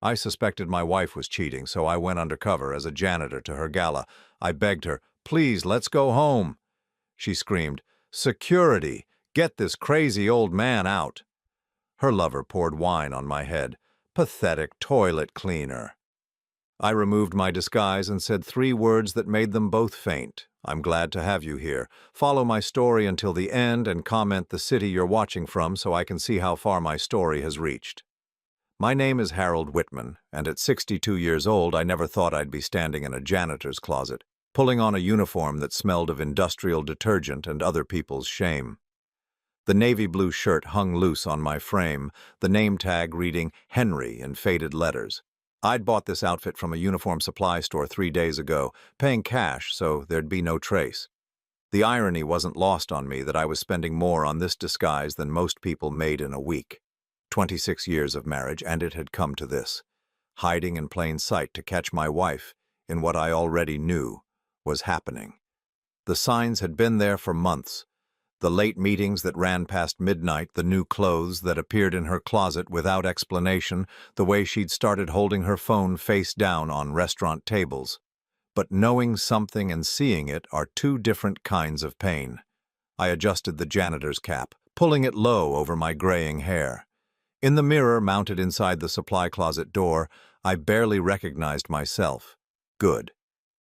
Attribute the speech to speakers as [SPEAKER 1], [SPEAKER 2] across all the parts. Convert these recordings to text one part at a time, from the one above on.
[SPEAKER 1] I suspected my wife was cheating, so I went undercover as a janitor to her gala. I begged her, "Please, let's go home." She screamed, "Security! Get this crazy old man out!" Her lover poured wine on my head. Pathetic toilet cleaner. I removed my disguise and said 3 words that made them both faint. "I'm glad to have you here. Follow my story until the end and comment the city you're watching from so I can see how far my story has reached." My name is Harold Whitman, and at 62 years old, I never thought I'd be standing in a janitor's closet, pulling on a uniform that smelled of industrial detergent and other people's shame. The navy blue shirt hung loose on my frame, the name tag reading Henry in faded letters. I'd bought this outfit from a uniform supply store 3 days ago, paying cash so there'd be no trace. The irony wasn't lost on me that I was spending more on this disguise than most people made in a week. 26 years of marriage, and it had come to this. Hiding in plain sight to catch my wife in what I already knew was happening. The signs had been there for months. The late meetings that ran past midnight, the new clothes that appeared in her closet without explanation, the way she'd started holding her phone face down on restaurant tables. But knowing something and seeing it are 2 different kinds of pain. I adjusted the janitor's cap, pulling it low over my graying hair. In the mirror mounted inside the supply closet door, I barely recognized myself. Good.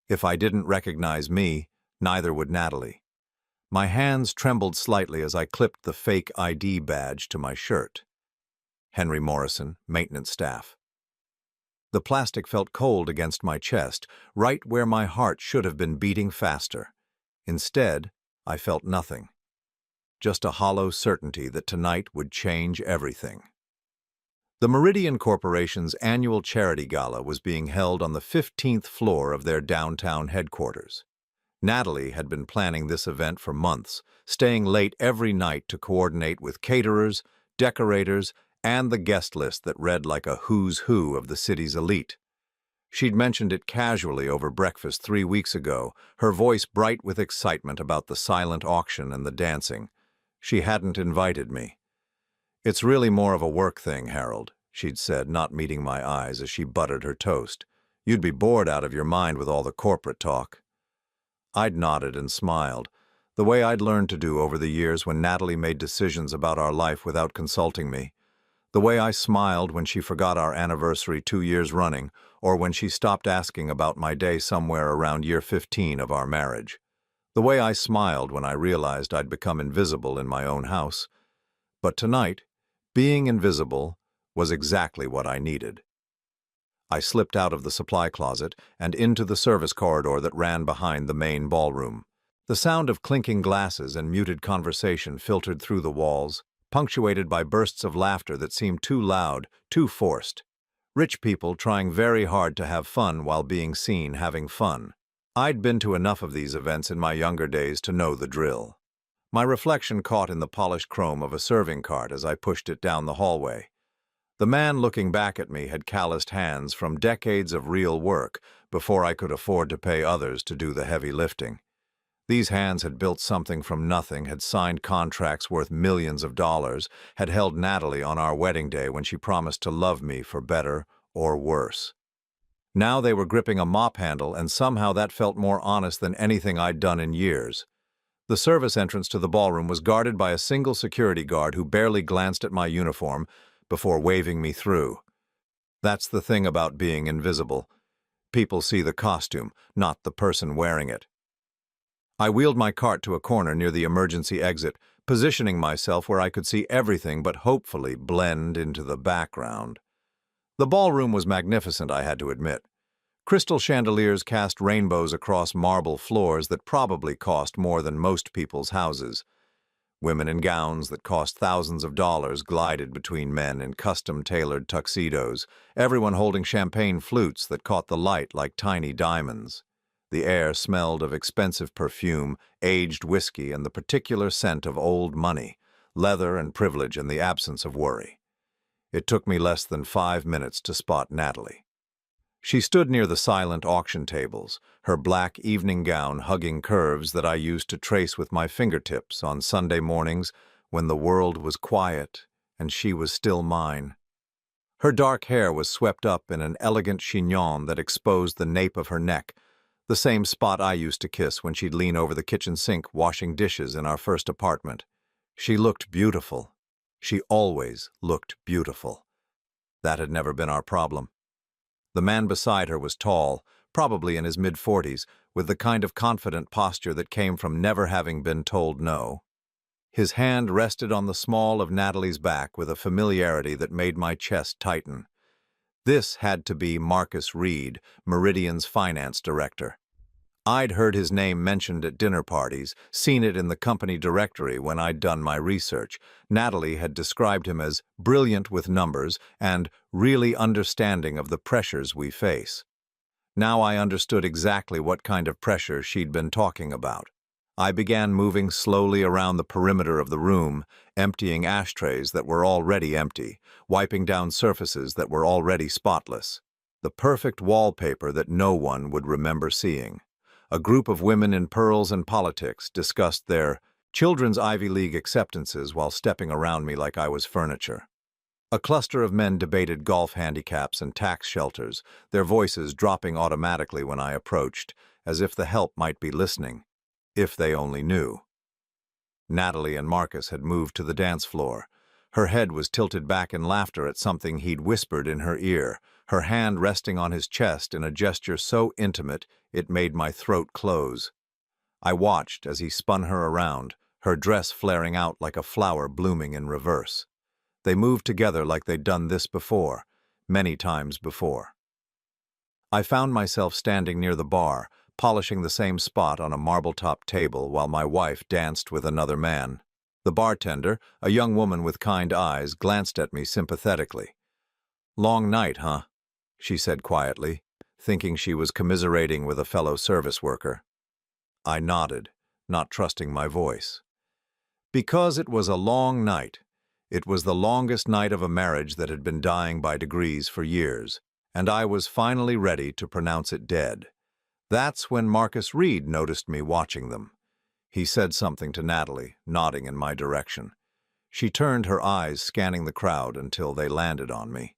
[SPEAKER 1] If I didn't recognize me, neither would Natalie. My hands trembled slightly as I clipped the fake ID badge to my shirt. Henry Morrison, maintenance staff. The plastic felt cold against my chest, right where my heart should have been beating faster. Instead, I felt nothing. Just a hollow certainty that tonight would change everything. The Meridian Corporation's annual charity gala was being held on the 15th floor of their downtown headquarters. Natalie had been planning this event for months, staying late every night to coordinate with caterers, decorators, and the guest list that read like a who's who of the city's elite. She'd mentioned it casually over breakfast 3 weeks ago, her voice bright with excitement about the silent auction and the dancing. She hadn't invited me. "It's really more of a work thing, Harold," she'd said, not meeting my eyes as she buttered her toast. "You'd be bored out of your mind with all the corporate talk." I'd nodded and smiled, the way I'd learned to do over the years when Natalie made decisions about our life without consulting me. The way I smiled when she forgot our anniversary 2 years running, or when she stopped asking about my day somewhere around year 15 of our marriage. The way I smiled when I realized I'd become invisible in my own house. But tonight, being invisible was exactly what I needed. I slipped out of the supply closet and into the service corridor that ran behind the main ballroom. The sound of clinking glasses and muted conversation filtered through the walls, punctuated by bursts of laughter that seemed too loud, too forced. Rich people trying very hard to have fun while being seen having fun. I'd been to enough of these events in my younger days to know the drill. My reflection caught in the polished chrome of a serving cart as I pushed it down the hallway. The man looking back at me had calloused hands from decades of real work before I could afford to pay others to do the heavy lifting. These hands had built something from nothing, had signed contracts worth millions of dollars, had held Natalie on our wedding day when she promised to love me for better or worse. Now they were gripping a mop handle, and somehow that felt more honest than anything I'd done in years. The service entrance to the ballroom was guarded by a single security guard who barely glanced at my uniform before waving me through. That's the thing about being invisible. People see the costume, not the person wearing it. I wheeled my cart to a corner near the emergency exit, positioning myself where I could see everything but hopefully blend into the background. The ballroom was magnificent, I had to admit. Crystal chandeliers cast rainbows across marble floors that probably cost more than most people's houses. Women in gowns that cost thousands of dollars glided between men in custom-tailored tuxedos, everyone holding champagne flutes that caught the light like tiny diamonds. The air smelled of expensive perfume, aged whiskey, and the particular scent of old money, leather and privilege and the absence of worry. It took me less than 5 minutes to spot Natalie. She stood near the silent auction tables, her black evening gown hugging curves that I used to trace with my fingertips on Sunday mornings when the world was quiet and she was still mine. Her dark hair was swept up in an elegant chignon that exposed the nape of her neck, the same spot I used to kiss when she'd lean over the kitchen sink washing dishes in our first apartment. She looked beautiful. She always looked beautiful. That had never been our problem. The man beside her was tall, probably in his mid-40s, with the kind of confident posture that came from never having been told no. His hand rested on the small of Natalie's back with a familiarity that made my chest tighten. This had to be Marcus Reed, Meridian's finance director. I'd heard his name mentioned at dinner parties, seen it in the company directory when I'd done my research. Natalie had described him as brilliant with numbers and really understanding of the pressures we face. Now I understood exactly what kind of pressure she'd been talking about. I began moving slowly around the perimeter of the room, emptying ashtrays that were already empty, wiping down surfaces that were already spotless. The perfect wallpaper that no one would remember seeing. A group of women in pearls and politics discussed their children's Ivy League acceptances while stepping around me like I was furniture. A cluster of men debated golf handicaps and tax shelters, their voices dropping automatically when I approached, as if the help might be listening. If they only knew. Natalie and Marcus had moved to the dance floor. Her head was tilted back in laughter at something he'd whispered in her ear, her hand resting on his chest in a gesture so intimate it made my throat close. I watched as he spun her around, her dress flaring out like a flower blooming in reverse. They moved together like they'd done this before, many times before. I found myself standing near the bar, polishing the same spot on a marble-top table while my wife danced with another man. The bartender, a young woman with kind eyes, glanced at me sympathetically. "Long night, huh?" she said quietly, thinking she was commiserating with a fellow service worker. I nodded, not trusting my voice. Because it was a long night. It was the longest night of a marriage that had been dying by degrees for years, and I was finally ready to pronounce it dead. That's when Marcus Reed noticed me watching them. He said something to Natalie, nodding in my direction. She turned her eyes, scanning the crowd until they landed on me.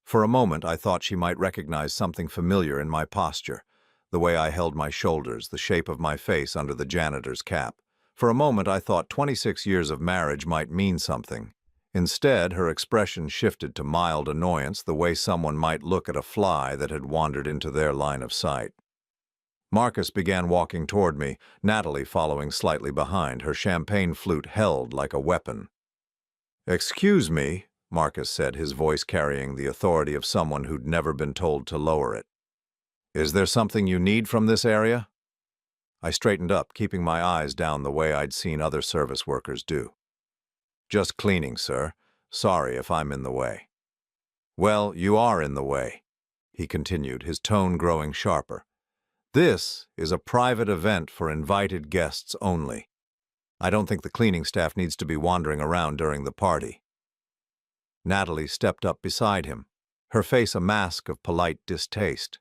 [SPEAKER 1] For a moment, I thought she might recognize something familiar in my posture, the way I held my shoulders, the shape of my face under the janitor's cap. For a moment, I thought 26 years of marriage might mean something. Instead, her expression shifted to mild annoyance, the way someone might look at a fly that had wandered into their line of sight. Marcus began walking toward me, Natalie following slightly behind, her champagne flute held like a weapon. "Excuse me," Marcus said, his voice carrying the authority of someone who'd never been told to lower it. "Is there something you need from this area?" I straightened up, keeping my eyes down the way I'd seen other service workers do. "Just cleaning, sir. Sorry if I'm in the way." "Well, you are in the way," he continued, his tone growing sharper. "This is a private event for invited guests only. I don't think the cleaning staff needs to be wandering around during the party." Natalie stepped up beside him, her face a mask of polite distaste.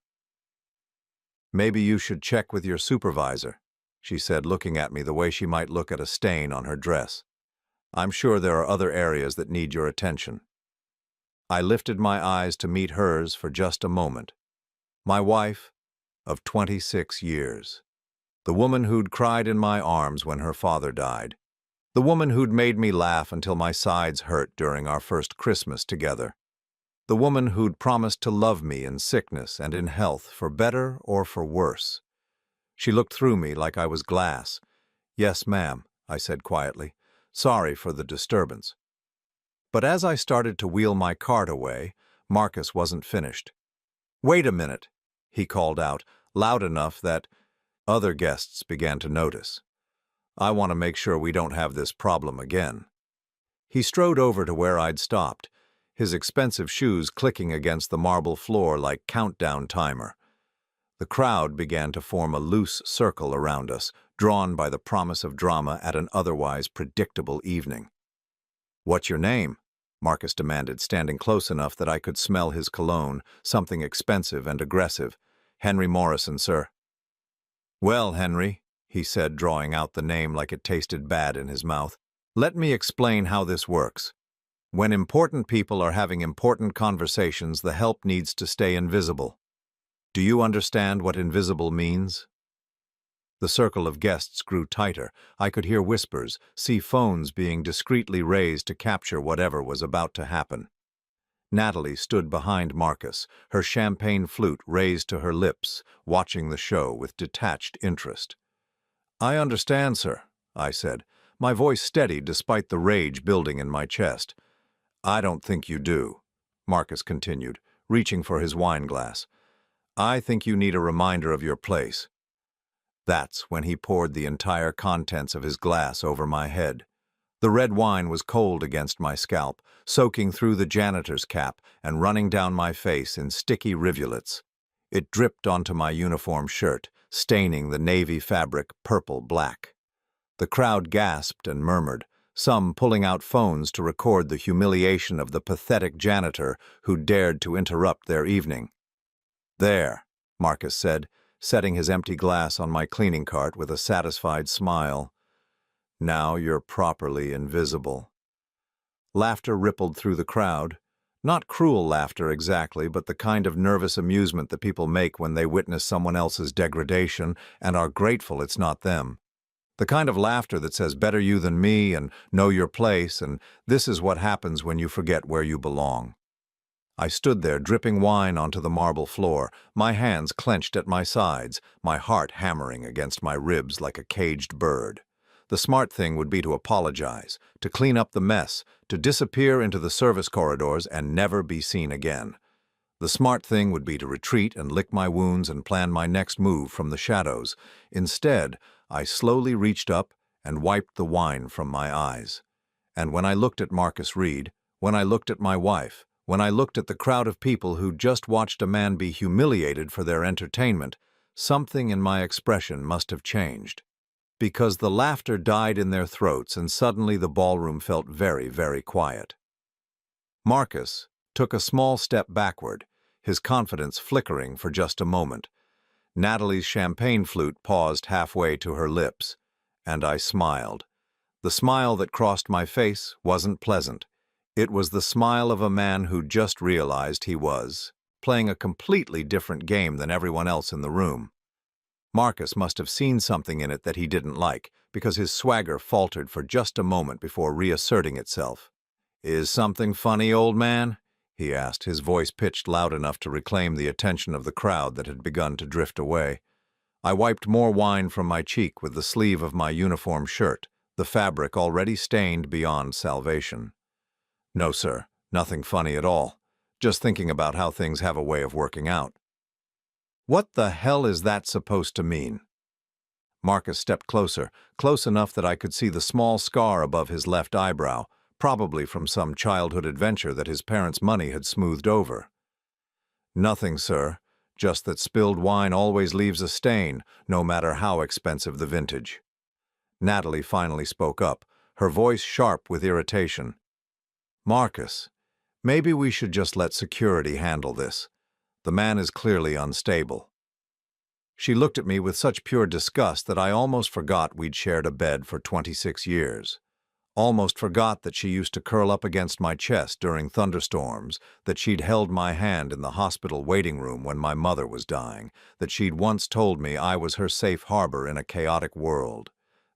[SPEAKER 1] "Maybe you should check with your supervisor," she said, looking at me the way she might look at a stain on her dress. "I'm sure there are other areas that need your attention." I lifted my eyes to meet hers for just a moment. My wife of 26 years. The woman who'd cried in my arms when her father died. The woman who'd made me laugh until my sides hurt during our first Christmas together. The woman who'd promised to love me in sickness and in health, for better or for worse. She looked through me like I was glass. "Yes, ma'am," I said quietly. "Sorry for the disturbance." But as I started to wheel my cart away, Marcus wasn't finished. "Wait a minute," he called out, loud enough that other guests began to notice. "I want to make sure we don't have this problem again." He strode over to where I'd stopped, his expensive shoes clicking against the marble floor like countdown timer. The crowd began to form a loose circle around us, drawn by the promise of drama at an otherwise predictable evening. "What's your name?" Marcus demanded, standing close enough that I could smell his cologne, something expensive and aggressive. "Henry Morrison, sir." "Well, Henry," he said, drawing out the name like it tasted bad in his mouth, "let me explain how this works. When important people are having important conversations, the help needs to stay invisible. Do you understand what invisible means? The circle of guests grew tighter. I could hear whispers, see phones being discreetly raised to capture whatever was about to happen. Natalie stood behind Marcus, her champagne flute raised to her lips, watching the show with detached interest. "I understand, sir," I said, my voice steady despite the rage building in my chest. "I don't think you do," Marcus continued, reaching for his wine glass. "I think you need a reminder of your place." That's when he poured the entire contents of his glass over my head. The red wine was cold against my scalp, soaking through the janitor's cap and running down my face in sticky rivulets. It dripped onto my uniform shirt, staining the navy fabric purple-black. The crowd gasped and murmured, some pulling out phones to record the humiliation of the pathetic janitor who dared to interrupt their evening. "There," Marcus said, setting his empty glass on my cleaning cart with a satisfied smile. "Now you're properly invisible." Laughter rippled through the crowd. Not cruel laughter exactly, but the kind of nervous amusement that people make when they witness someone else's degradation and are grateful it's not them. The kind of laughter that says better you than me and know your place, and this is what happens when you forget where you belong. I stood there dripping wine onto the marble floor, my hands clenched at my sides, my heart hammering against my ribs like a caged bird. The smart thing would be to apologize, to clean up the mess, to disappear into the service corridors and never be seen again. The smart thing would be to retreat and lick my wounds and plan my next move from the shadows. Instead, I slowly reached up and wiped the wine from my eyes. And when I looked at Marcus Reed, when I looked at my wife, when I looked at the crowd of people who just watched a man be humiliated for their entertainment, something in my expression must have changed. Because the laughter died in their throats and suddenly the ballroom felt very, very quiet. Marcus took a small step backward, his confidence flickering for just a moment. Natalie's champagne flute paused halfway to her lips, and I smiled. The smile that crossed my face wasn't pleasant. It was the smile of a man who just realized he was playing a completely different game than everyone else in the room. Marcus must have seen something in it that he didn't like, because his swagger faltered for just a moment before reasserting itself. "Is something funny, old man?" he asked, his voice pitched loud enough to reclaim the attention of the crowd that had begun to drift away. I wiped more wine from my cheek with the sleeve of my uniform shirt, the fabric already stained beyond salvation. "No, sir, nothing funny at all. Just thinking about how things have a way of working out." "What the hell is that supposed to mean?" Marcus stepped closer, close enough that I could see the small scar above his left eyebrow, probably from some childhood adventure that his parents' money had smoothed over. "Nothing, sir. Just that spilled wine always leaves a stain, no matter how expensive the vintage." Natalie finally spoke up, her voice sharp with irritation. "Marcus, maybe we should just let security handle this. The man is clearly unstable." She looked at me with such pure disgust that I almost forgot we'd shared a bed for 26 years. Almost forgot that she used to curl up against my chest during thunderstorms, that she'd held my hand in the hospital waiting room when my mother was dying, that she'd once told me I was her safe harbor in a chaotic world.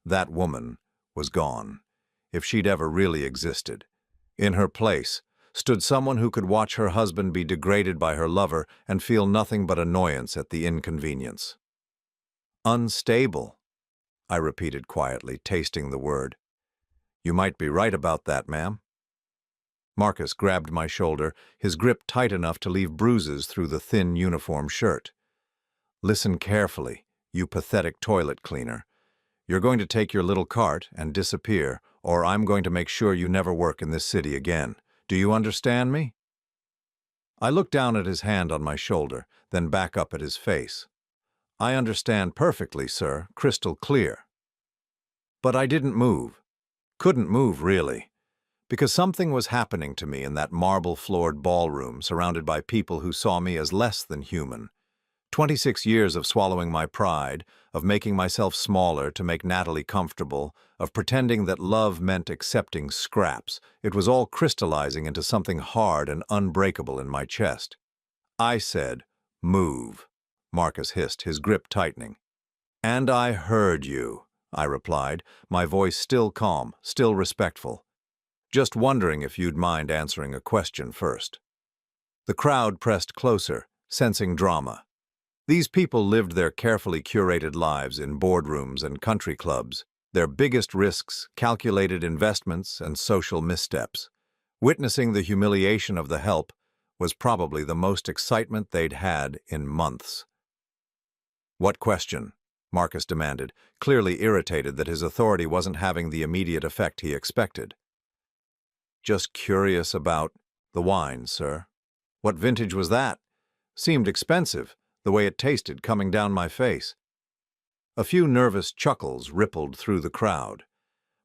[SPEAKER 1] That woman was gone, if she'd ever really existed. In her place stood someone who could watch her husband be degraded by her lover and feel nothing but annoyance at the inconvenience. "Unstable," I repeated quietly, tasting the word. "You might be right about that, ma'am." Marcus grabbed my shoulder, his grip tight enough to leave bruises through the thin uniform shirt. "Listen carefully, you pathetic toilet cleaner. You're going to take your little cart and disappear, or I'm going to make sure you never work in this city again. Do you understand me?" I looked down at his hand on my shoulder, then back up at his face. "I understand perfectly, sir, crystal clear." But I didn't move. Couldn't move, really. Because something was happening to me in that marble-floored ballroom surrounded by people who saw me as less than human. 26 years of swallowing my pride, of making myself smaller to make Natalie comfortable, of pretending that love meant accepting scraps. It was all crystallizing into something hard and unbreakable in my chest. I said, "Move," Marcus hissed, his grip tightening. "And I heard you," I replied, my voice still calm, still respectful. "Just wondering if you'd mind answering a question first." The crowd pressed closer, sensing drama. These people lived their carefully curated lives in boardrooms and country clubs, their biggest risks, calculated investments, and social missteps. Witnessing the humiliation of the help was probably the most excitement they'd had in months. "What question?" Marcus demanded, clearly irritated that his authority wasn't having the immediate effect he expected. "Just curious about the wine, sir. What vintage was that? Seemed expensive, the way it tasted coming down my face." A few nervous chuckles rippled through the crowd.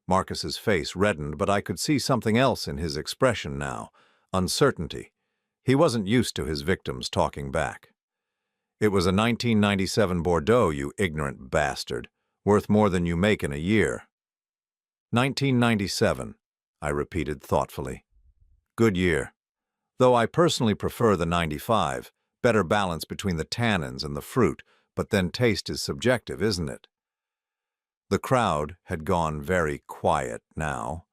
[SPEAKER 1] Marcus's face reddened, but I could see something else in his expression now, uncertainty. He wasn't used to his victims talking back. "It was a 1997 Bordeaux, you ignorant bastard, worth more than you make in a year." 1997, I repeated thoughtfully. "Good year. Though I personally prefer the 95, better balance between the tannins and the fruit, but then taste is subjective, isn't it?" The crowd had gone very quiet now.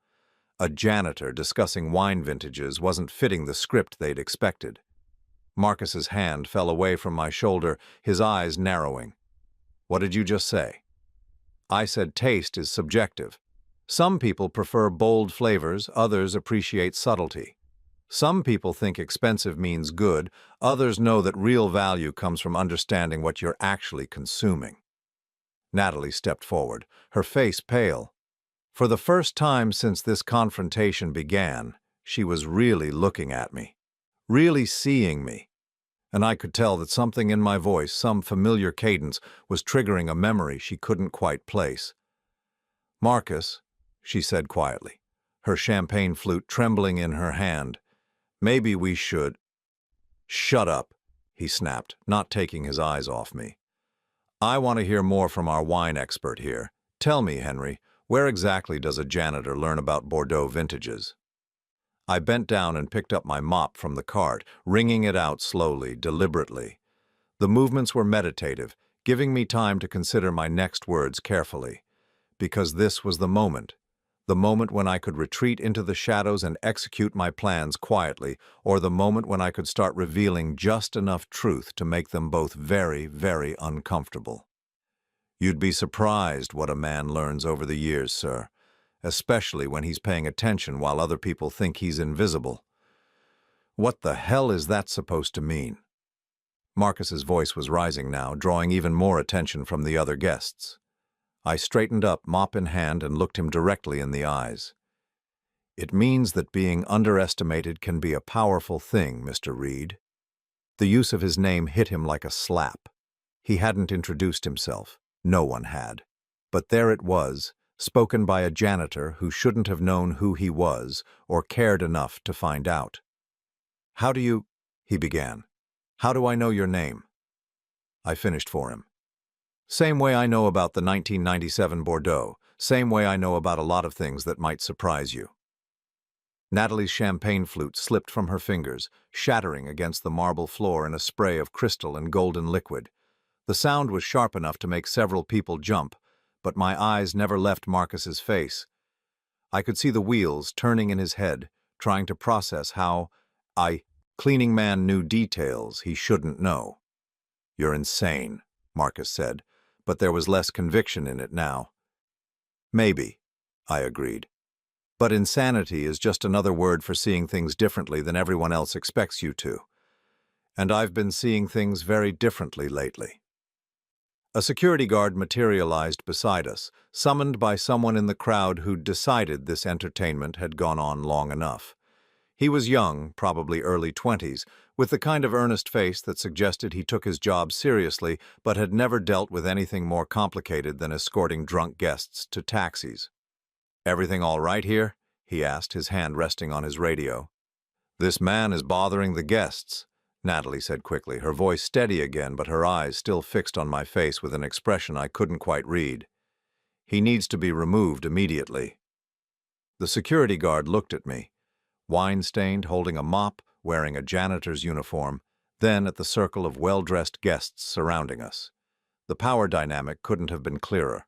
[SPEAKER 1] A janitor discussing wine vintages wasn't fitting the script they'd expected. Marcus's hand fell away from my shoulder, his eyes narrowing. "What did you just say?" "I said taste is subjective. Some people prefer bold flavors, others appreciate subtlety. Some people think expensive means good, others know that real value comes from understanding what you're actually consuming." Natalie stepped forward, her face pale. For the first time since this confrontation began, she was really looking at me, really seeing me. And I could tell that something in my voice, some familiar cadence, was triggering a memory she couldn't quite place. "Marcus," she said quietly, her champagne flute trembling in her hand, "maybe we should—" "Shut up," he snapped, not taking his eyes off me. "I want to hear more from our wine expert here. Tell me, Henry, where exactly does a janitor learn about Bordeaux vintages?" I bent down and picked up my mop from the cart, wringing it out slowly, deliberately. The movements were meditative, giving me time to consider my next words carefully. Because this was the moment when I could retreat into the shadows and execute my plans quietly, or the moment when I could start revealing just enough truth to make them both very, very uncomfortable. "You'd be surprised what a man learns over the years, sir, especially when he's paying attention while other people think he's invisible." "What the hell is that supposed to mean?" Marcus's voice was rising now, drawing even more attention from the other guests. I straightened up, mop in hand, and looked him directly in the eyes. "It means that being underestimated can be a powerful thing, Mr. Reed." The use of his name hit him like a slap. He hadn't introduced himself. No one had. But there it was, spoken by a janitor who shouldn't have known who he was or cared enough to find out. "How do you—" he began. "How do I know your name?" I finished for him. "Same way I know about the 1997 Bordeaux, same way I know about a lot of things that might surprise you." Natalie's champagne flute slipped from her fingers, shattering against the marble floor in a spray of crystal and golden liquid. The sound was sharp enough to make several people jump, but my eyes never left Marcus's face. I could see the wheels turning in his head, trying to process how cleaning man knew details he shouldn't know. "You're insane," Marcus said, but there was less conviction in it now. "Maybe," I agreed. "But insanity is just another word for seeing things differently than everyone else expects you to. And I've been seeing things very differently lately." A security guard materialized beside us, summoned by someone in the crowd who'd decided this entertainment had gone on long enough. He was young, probably early 20s, with the kind of earnest face that suggested he took his job seriously but had never dealt with anything more complicated than escorting drunk guests to taxis. "Everything all right here?" he asked, his hand resting on his radio. "This man is bothering the guests," Natalie said quickly, her voice steady again but her eyes still fixed on my face with an expression I couldn't quite read. "He needs to be removed immediately." The security guard looked at me, wine-stained, holding a mop, wearing a janitor's uniform, then at the circle of well-dressed guests surrounding us. The power dynamic couldn't have been clearer.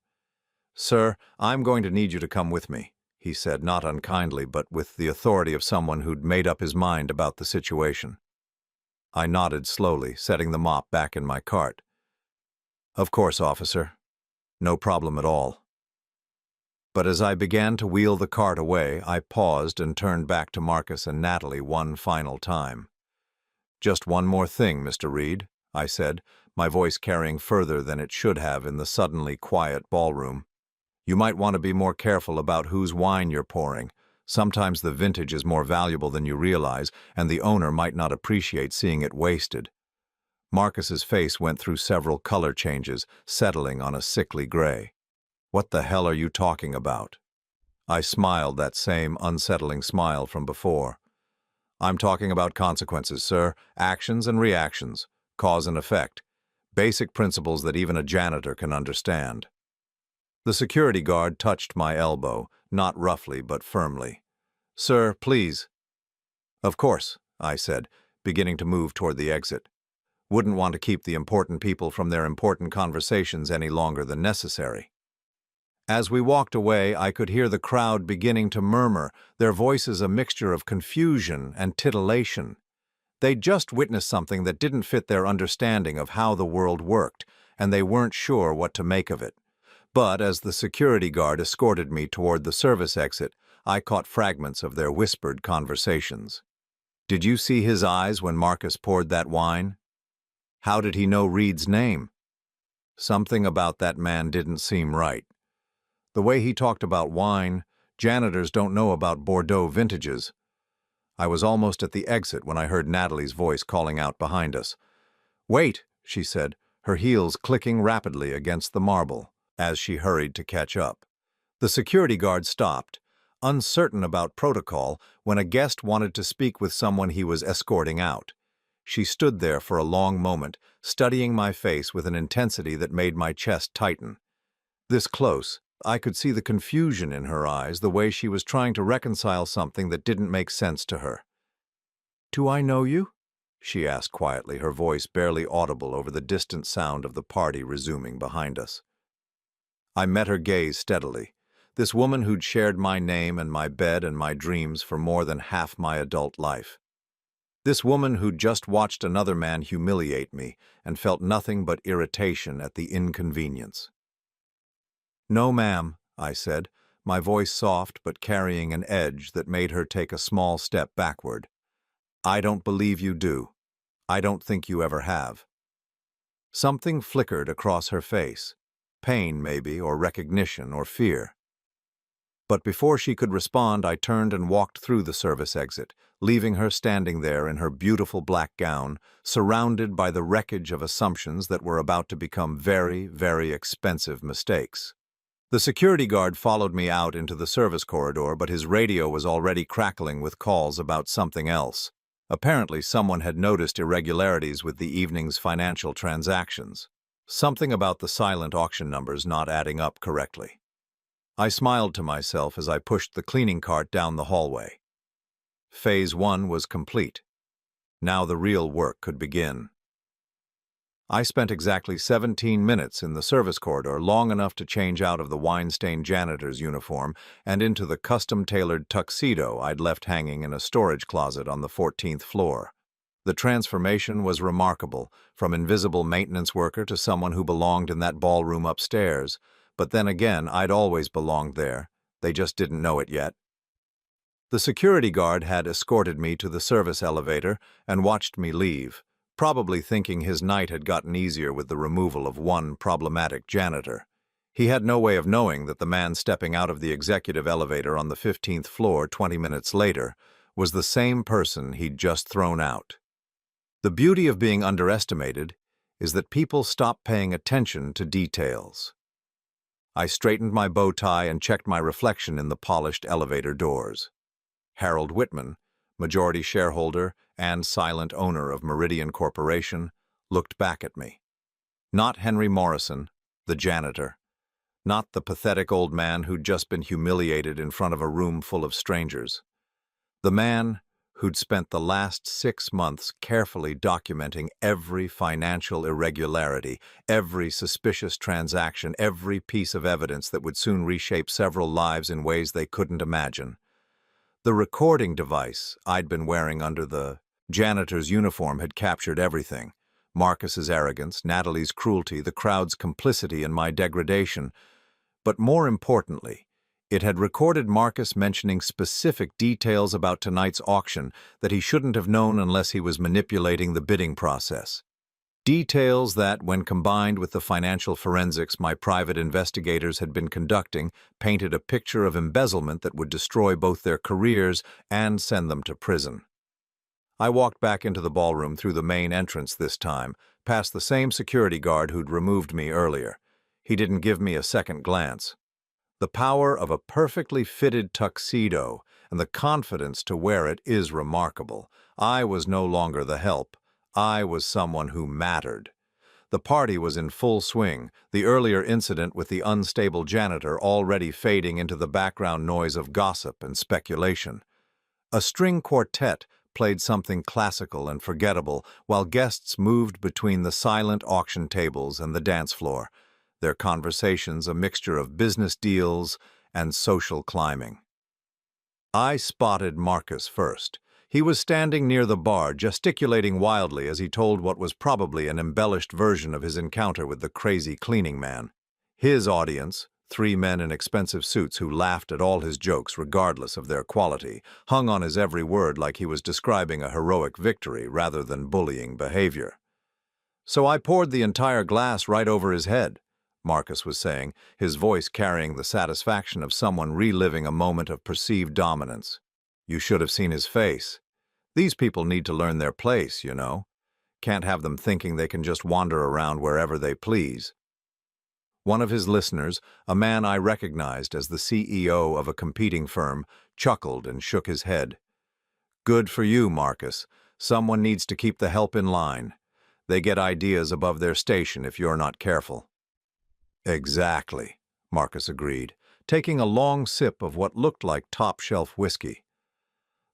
[SPEAKER 1] "Sir, I'm going to need you to come with me," he said, not unkindly, but with the authority of someone who'd made up his mind about the situation. I nodded slowly, setting the mop back in my cart. "Of course, officer. No problem at all." But as I began to wheel the cart away, I paused and turned back to Marcus and Natalie one final time. "Just one more thing, Mr. Reed," I said, my voice carrying further than it should have in the suddenly quiet ballroom. "You might want to be more careful about whose wine you're pouring. Sometimes the vintage is more valuable than you realize, and the owner might not appreciate seeing it wasted." Marcus's face went through several color changes, settling on a sickly gray. "What the hell are you talking about?" I smiled that same unsettling smile from before. "I'm talking about consequences, sir. Actions and reactions. Cause and effect. Basic principles that even a janitor can understand." The security guard touched my elbow, not roughly but firmly. "Sir, please." "Of course," I said, beginning to move toward the exit. Wouldn't want to keep the important people from their important conversations any longer than necessary. As we walked away, I could hear the crowd beginning to murmur, their voices a mixture of confusion and titillation. They'd just witnessed something that didn't fit their understanding of how the world worked, and they weren't sure what to make of it. But as the security guard escorted me toward the service exit, I caught fragments of their whispered conversations. "Did you see his eyes when Marcus poured that wine? How did he know Reed's name? Something about that man didn't seem right. The way he talked about wine, janitors don't know about Bordeaux vintages." I was almost at the exit when I heard Natalie's voice calling out behind us. "Wait," she said, her heels clicking rapidly against the marble, as she hurried to catch up. The security guard stopped, uncertain about protocol, when a guest wanted to speak with someone he was escorting out. She stood there for a long moment, studying my face with an intensity that made my chest tighten. This close, I could see the confusion in her eyes, the way she was trying to reconcile something that didn't make sense to her. "Do I know you?" she asked quietly, her voice barely audible over the distant sound of the party resuming behind us. I met her gaze steadily. This woman who'd shared my name and my bed and my dreams for more than half my adult life. This woman who'd just watched another man humiliate me and felt nothing but irritation at the inconvenience. "No, ma'am," I said, my voice soft but carrying an edge that made her take a small step backward. "I don't believe you do. I don't think you ever have." Something flickered across her face. Pain, maybe, or recognition, or fear. But before she could respond, I turned and walked through the service exit, leaving her standing there in her beautiful black gown, surrounded by the wreckage of assumptions that were about to become very, very expensive mistakes. The security guard followed me out into the service corridor, but his radio was already crackling with calls about something else. Apparently, someone had noticed irregularities with the evening's financial transactions. Something about the silent auction numbers not adding up correctly. I smiled to myself as I pushed the cleaning cart down the hallway. Phase 1 was complete. Now the real work could begin. I spent exactly 17 minutes in the service corridor, long enough to change out of the wine-stained janitor's uniform and into the custom-tailored tuxedo I'd left hanging in a storage closet on the 14th floor. The transformation was remarkable, from invisible maintenance worker to someone who belonged in that ballroom upstairs. But then again, I'd always belonged there. They just didn't know it yet. The security guard had escorted me to the service elevator and watched me leave, probably thinking his night had gotten easier with the removal of one problematic janitor. He had no way of knowing that the man stepping out of the executive elevator on the 15th floor 20 minutes later was the same person he'd just thrown out. The beauty of being underestimated is that people stop paying attention to details. I straightened my bow tie and checked my reflection in the polished elevator doors. Harold Whitman, majority shareholder and silent owner of Meridian Corporation, looked back at me. Not Henry Morrison, the janitor. Not the pathetic old man who'd just been humiliated in front of a room full of strangers. The man who'd spent the last 6 months carefully documenting every financial irregularity, every suspicious transaction, every piece of evidence that would soon reshape several lives in ways they couldn't imagine. The recording device I'd been wearing under the janitor's uniform had captured everything. Marcus's arrogance, Natalie's cruelty, the crowd's complicity in my degradation. But more importantly, it had recorded Marcus mentioning specific details about tonight's auction that he shouldn't have known unless he was manipulating the bidding process. Details that, when combined with the financial forensics my private investigators had been conducting, painted a picture of embezzlement that would destroy both their careers and send them to prison. I walked back into the ballroom through the main entrance this time, past the same security guard who'd removed me earlier. He didn't give me a second glance. The power of a perfectly fitted tuxedo and the confidence to wear it is remarkable. I was no longer the help. I was someone who mattered. The party was in full swing, the earlier incident with the unstable janitor already fading into the background noise of gossip and speculation. A string quartet played something classical and forgettable while guests moved between the silent auction tables and the dance floor, their conversations a mixture of business deals and social climbing. I spotted Marcus first. He was standing near the bar, gesticulating wildly as he told what was probably an embellished version of his encounter with the crazy cleaning man. His audience, 3 men in expensive suits who laughed at all his jokes regardless of their quality, hung on his every word like he was describing a heroic victory rather than bullying behavior. "So I poured the entire glass right over his head," Marcus was saying, his voice carrying the satisfaction of someone reliving a moment of perceived dominance. "You should have seen his face. These people need to learn their place, you know. Can't have them thinking they can just wander around wherever they please." One of his listeners, a man I recognized as the CEO of a competing firm, chuckled and shook his head. "Good for you, Marcus. Someone needs to keep the help in line. They get ideas above their station if you're not careful." "Exactly," Marcus agreed, taking a long sip of what looked like top-shelf whiskey.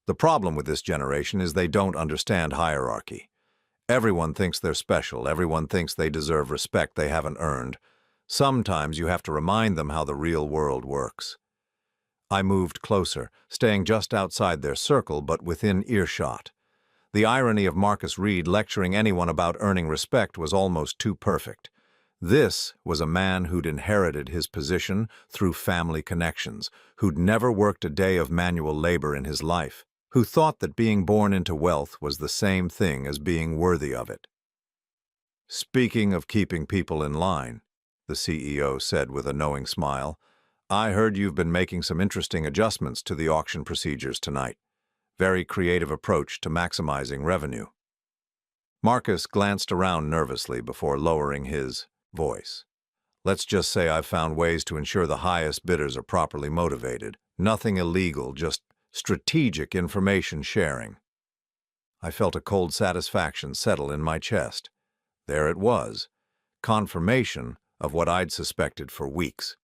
[SPEAKER 1] "The problem with this generation is they don't understand hierarchy. Everyone thinks they're special, everyone thinks they deserve respect they haven't earned. Sometimes you have to remind them how the real world works." I moved closer, staying just outside their circle but within earshot. The irony of Marcus Reed lecturing anyone about earning respect was almost too perfect. This was a man who'd inherited his position through family connections, who'd never worked a day of manual labor in his life, who thought that being born into wealth was the same thing as being worthy of it. "Speaking of keeping people in line," the CEO said with a knowing smile, "I heard you've been making some interesting adjustments to the auction procedures tonight. Very creative approach to maximizing revenue." Marcus glanced around nervously before lowering his voice. "Let's just say I've found ways to ensure the highest bidders are properly motivated. Nothing illegal, just strategic information sharing." I felt a cold satisfaction settle in my chest. There it was, confirmation of what I'd suspected for weeks.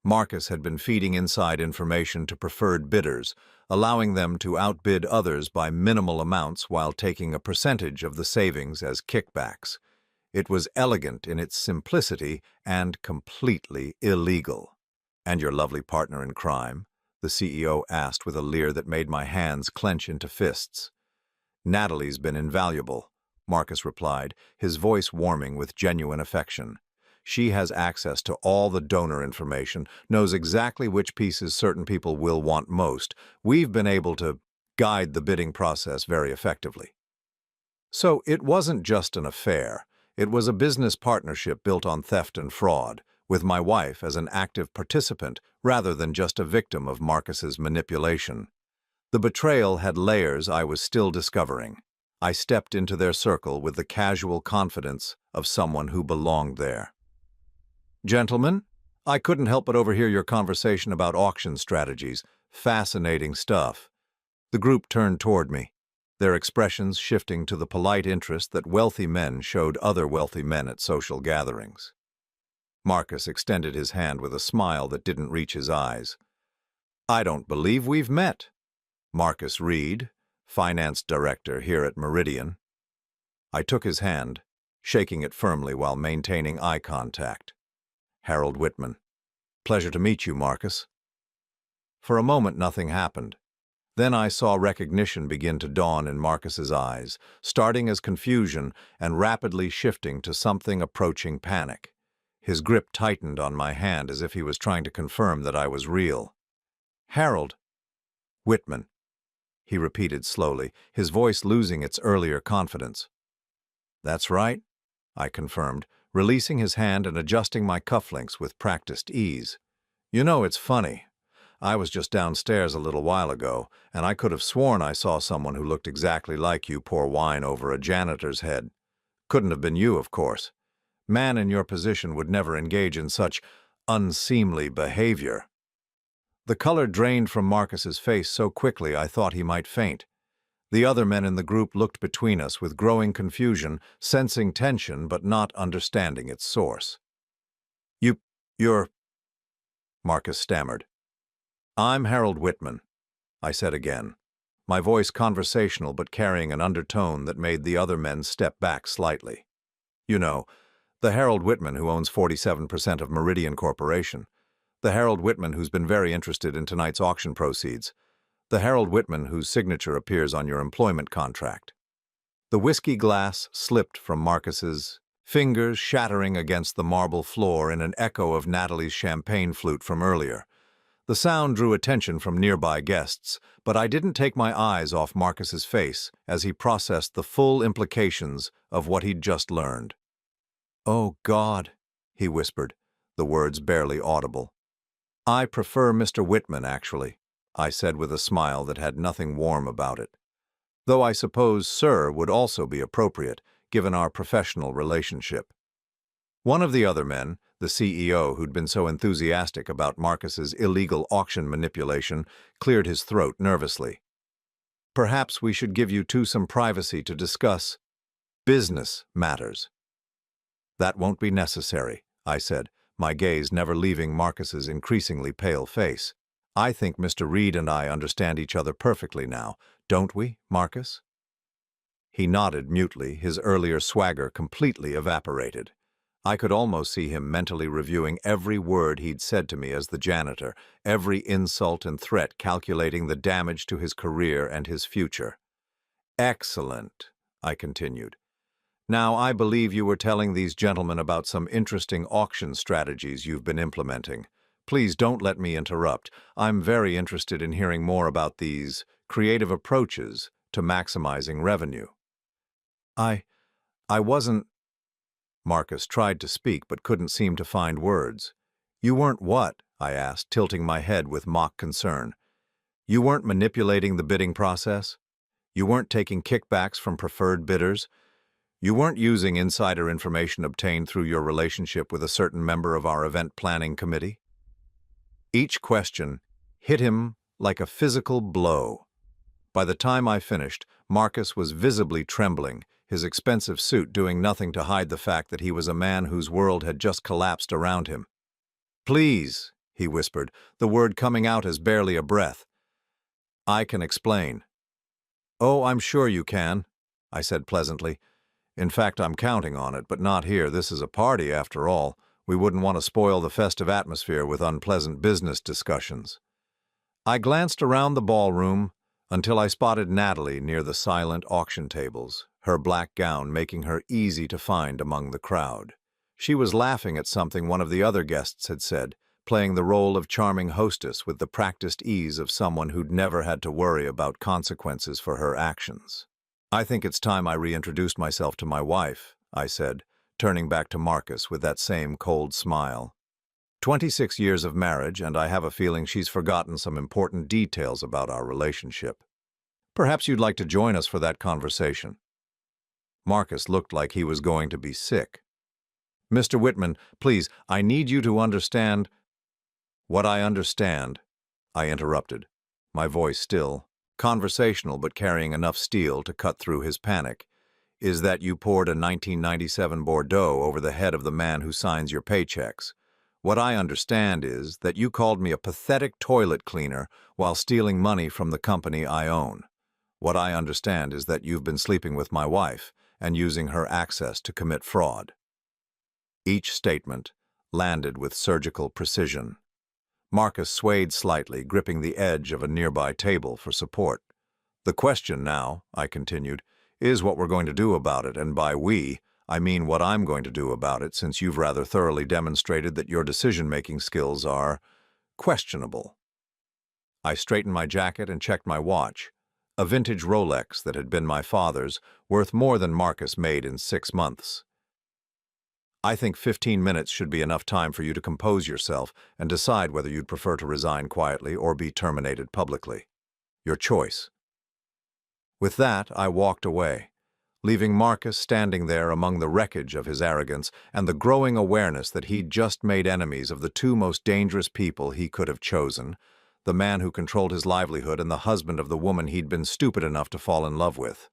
[SPEAKER 1] Marcus had been feeding inside information to preferred bidders, allowing them to outbid others by minimal amounts while taking a percentage of the savings as kickbacks. It was elegant in its simplicity and completely illegal. "And your lovely partner in crime?" the CEO asked with a leer that made my hands clench into fists. "Natalie's been invaluable," Marcus replied, his voice warming with genuine affection. "She has access to all the donor information, knows exactly which pieces certain people will want most. We've been able to guide the bidding process very effectively." So it wasn't just an affair. It was a business partnership built on theft and fraud, with my wife as an active participant rather than just a victim of Marcus's manipulation. The betrayal had layers I was still discovering. I stepped into their circle with the casual confidence of someone who belonged there. "Gentlemen, I couldn't help but overhear your conversation about auction strategies. Fascinating stuff." The group turned toward me. their expressions shifting to the polite interest that wealthy men showed other wealthy men at social gatherings. Marcus extended his hand with a smile that didn't reach his eyes. "I don't believe we've met." Marcus Reed, finance director here at Meridian. I took his hand, shaking it firmly while maintaining eye contact. "Harold Whitman. Pleasure to meet you, Marcus." For a moment nothing happened. Then I saw recognition begin to dawn in Marcus's eyes, starting as confusion and rapidly shifting to something approaching panic. His grip tightened on my hand as if he was trying to confirm that I was real. "Harold Whitman," he repeated slowly, his voice losing its earlier confidence. "That's right," I confirmed, releasing his hand and adjusting my cufflinks with practiced ease. "You know, it's funny. I was just downstairs a little while ago, and I could have sworn I saw someone who looked exactly like you pour wine over a janitor's head. Couldn't have been you, of course. Man in your position would never engage in such unseemly behavior." The color drained from Marcus's face so quickly I thought he might faint. The other men in the group looked between us with growing confusion, sensing tension but not understanding its source. You're... Marcus stammered. "I'm Harold Whitman," I said again, my voice conversational but carrying an undertone that made the other men step back slightly. "You know, the Harold Whitman who owns 47% of Meridian Corporation. The Harold Whitman who's been very interested in tonight's auction proceeds. The Harold Whitman whose signature appears on your employment contract." The whiskey glass slipped from Marcus's fingers, shattering against the marble floor in an echo of Natalie's champagne flute from earlier. The sound drew attention from nearby guests, but I didn't take my eyes off Marcus's face as he processed the full implications of what he'd just learned. "Oh, God," he whispered, the words barely audible. "I prefer Mr. Whitman, actually," I said with a smile that had nothing warm about it. "Though I suppose sir would also be appropriate, given our professional relationship." One of the other men, the CEO who'd been so enthusiastic about Marcus's illegal auction manipulation, cleared his throat nervously. "Perhaps we should give you two some privacy to discuss business matters." "That won't be necessary," I said, my gaze never leaving Marcus's increasingly pale face. "I think Mr. Reed and I understand each other perfectly now, don't we, Marcus?" He nodded mutely, his earlier swagger completely evaporated. I could almost see him mentally reviewing every word he'd said to me as the janitor, every insult and threat calculating the damage to his career and his future. "Excellent," I continued. "Now, I believe you were telling these gentlemen about some interesting auction strategies you've been implementing. Please don't let me interrupt. I'm very interested in hearing more about these creative approaches to maximizing revenue." I wasn't... Marcus tried to speak but couldn't seem to find words. "You weren't what?" I asked, tilting my head with mock concern. "You weren't manipulating the bidding process? You weren't taking kickbacks from preferred bidders? You weren't using insider information obtained through your relationship with a certain member of our event planning committee?" Each question hit him like a physical blow. By the time I finished, Marcus was visibly trembling, his expensive suit doing nothing to hide the fact that he was a man whose world had just collapsed around him. "Please," he whispered, the word coming out as barely a breath. "I can explain." "Oh, I'm sure you can," I said pleasantly. "In fact, I'm counting on it, but not here. This is a party, after all. We wouldn't want to spoil the festive atmosphere with unpleasant business discussions." I glanced around the ballroom until I spotted Natalie near the silent auction tables, her black gown making her easy to find among the crowd. She was laughing at something one of the other guests had said, playing the role of charming hostess with the practiced ease of someone who'd never had to worry about consequences for her actions. "I think it's time I reintroduced myself to my wife," I said, turning back to Marcus with that same cold smile. 26 years of marriage, and I have a feeling she's forgotten some important details about our relationship. Perhaps you'd like to join us for that conversation." Marcus looked like he was going to be sick. "Mr. Whitman, please, I need you to understand..." "What I understand," I interrupted, my voice still conversational but carrying enough steel to cut through his panic, is that you poured a 1997 Bordeaux over the head of the man who signs your paychecks. What I understand is that you called me a pathetic toilet cleaner while stealing money from the company I own. What I understand is that you've been sleeping with my wife and using her access to commit fraud. Each statement landed with surgical precision. Marcus swayed slightly, gripping the edge of a nearby table for support. The question now, I continued, is what we're going to do about it, and by we, I mean what I'm going to do about it, since you've rather thoroughly demonstrated that your decision-making skills are questionable. I straightened my jacket and checked my watch, a vintage Rolex that had been my father's, worth more than Marcus made in 6 months. I think 15 minutes should be enough time for you to compose yourself and decide whether you'd prefer to resign quietly or be terminated publicly. Your choice. With that, I walked away, leaving Marcus standing there among the wreckage of his arrogance and the growing awareness that he'd just made enemies of the two most dangerous people he could have chosen, the man who controlled his livelihood and the husband of the woman he'd been stupid enough to fall in love with.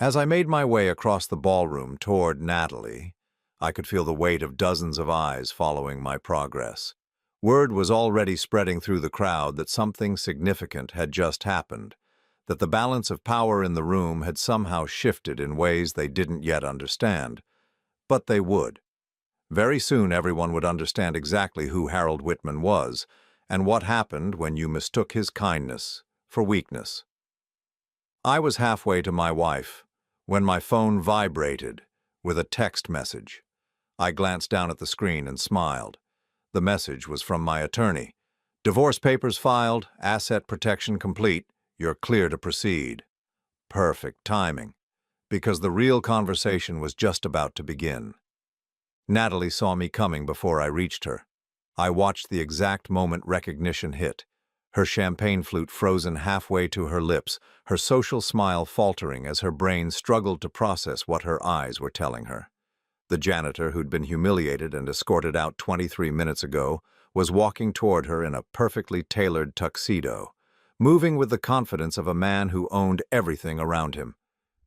[SPEAKER 1] As I made my way across the ballroom toward Natalie, I could feel the weight of dozens of eyes following my progress. Word was already spreading through the crowd that something significant had just happened, that the balance of power in the room had somehow shifted in ways they didn't yet understand. But they would. Very soon everyone would understand exactly who Harold Whitman was, and what happened when you mistook his kindness for weakness. I was halfway to my wife when my phone vibrated with a text message. I glanced down at the screen and smiled. The message was from my attorney. Divorce papers filed, asset protection complete. You're clear to proceed. Perfect timing, because the real conversation was just about to begin. Natalie saw me coming before I reached her. I watched the exact moment recognition hit, her champagne flute frozen halfway to her lips, her social smile faltering as her brain struggled to process what her eyes were telling her. The janitor, who'd been humiliated and escorted out 23 minutes ago, was walking toward her in a perfectly tailored tuxedo, moving with the confidence of a man who owned everything around him.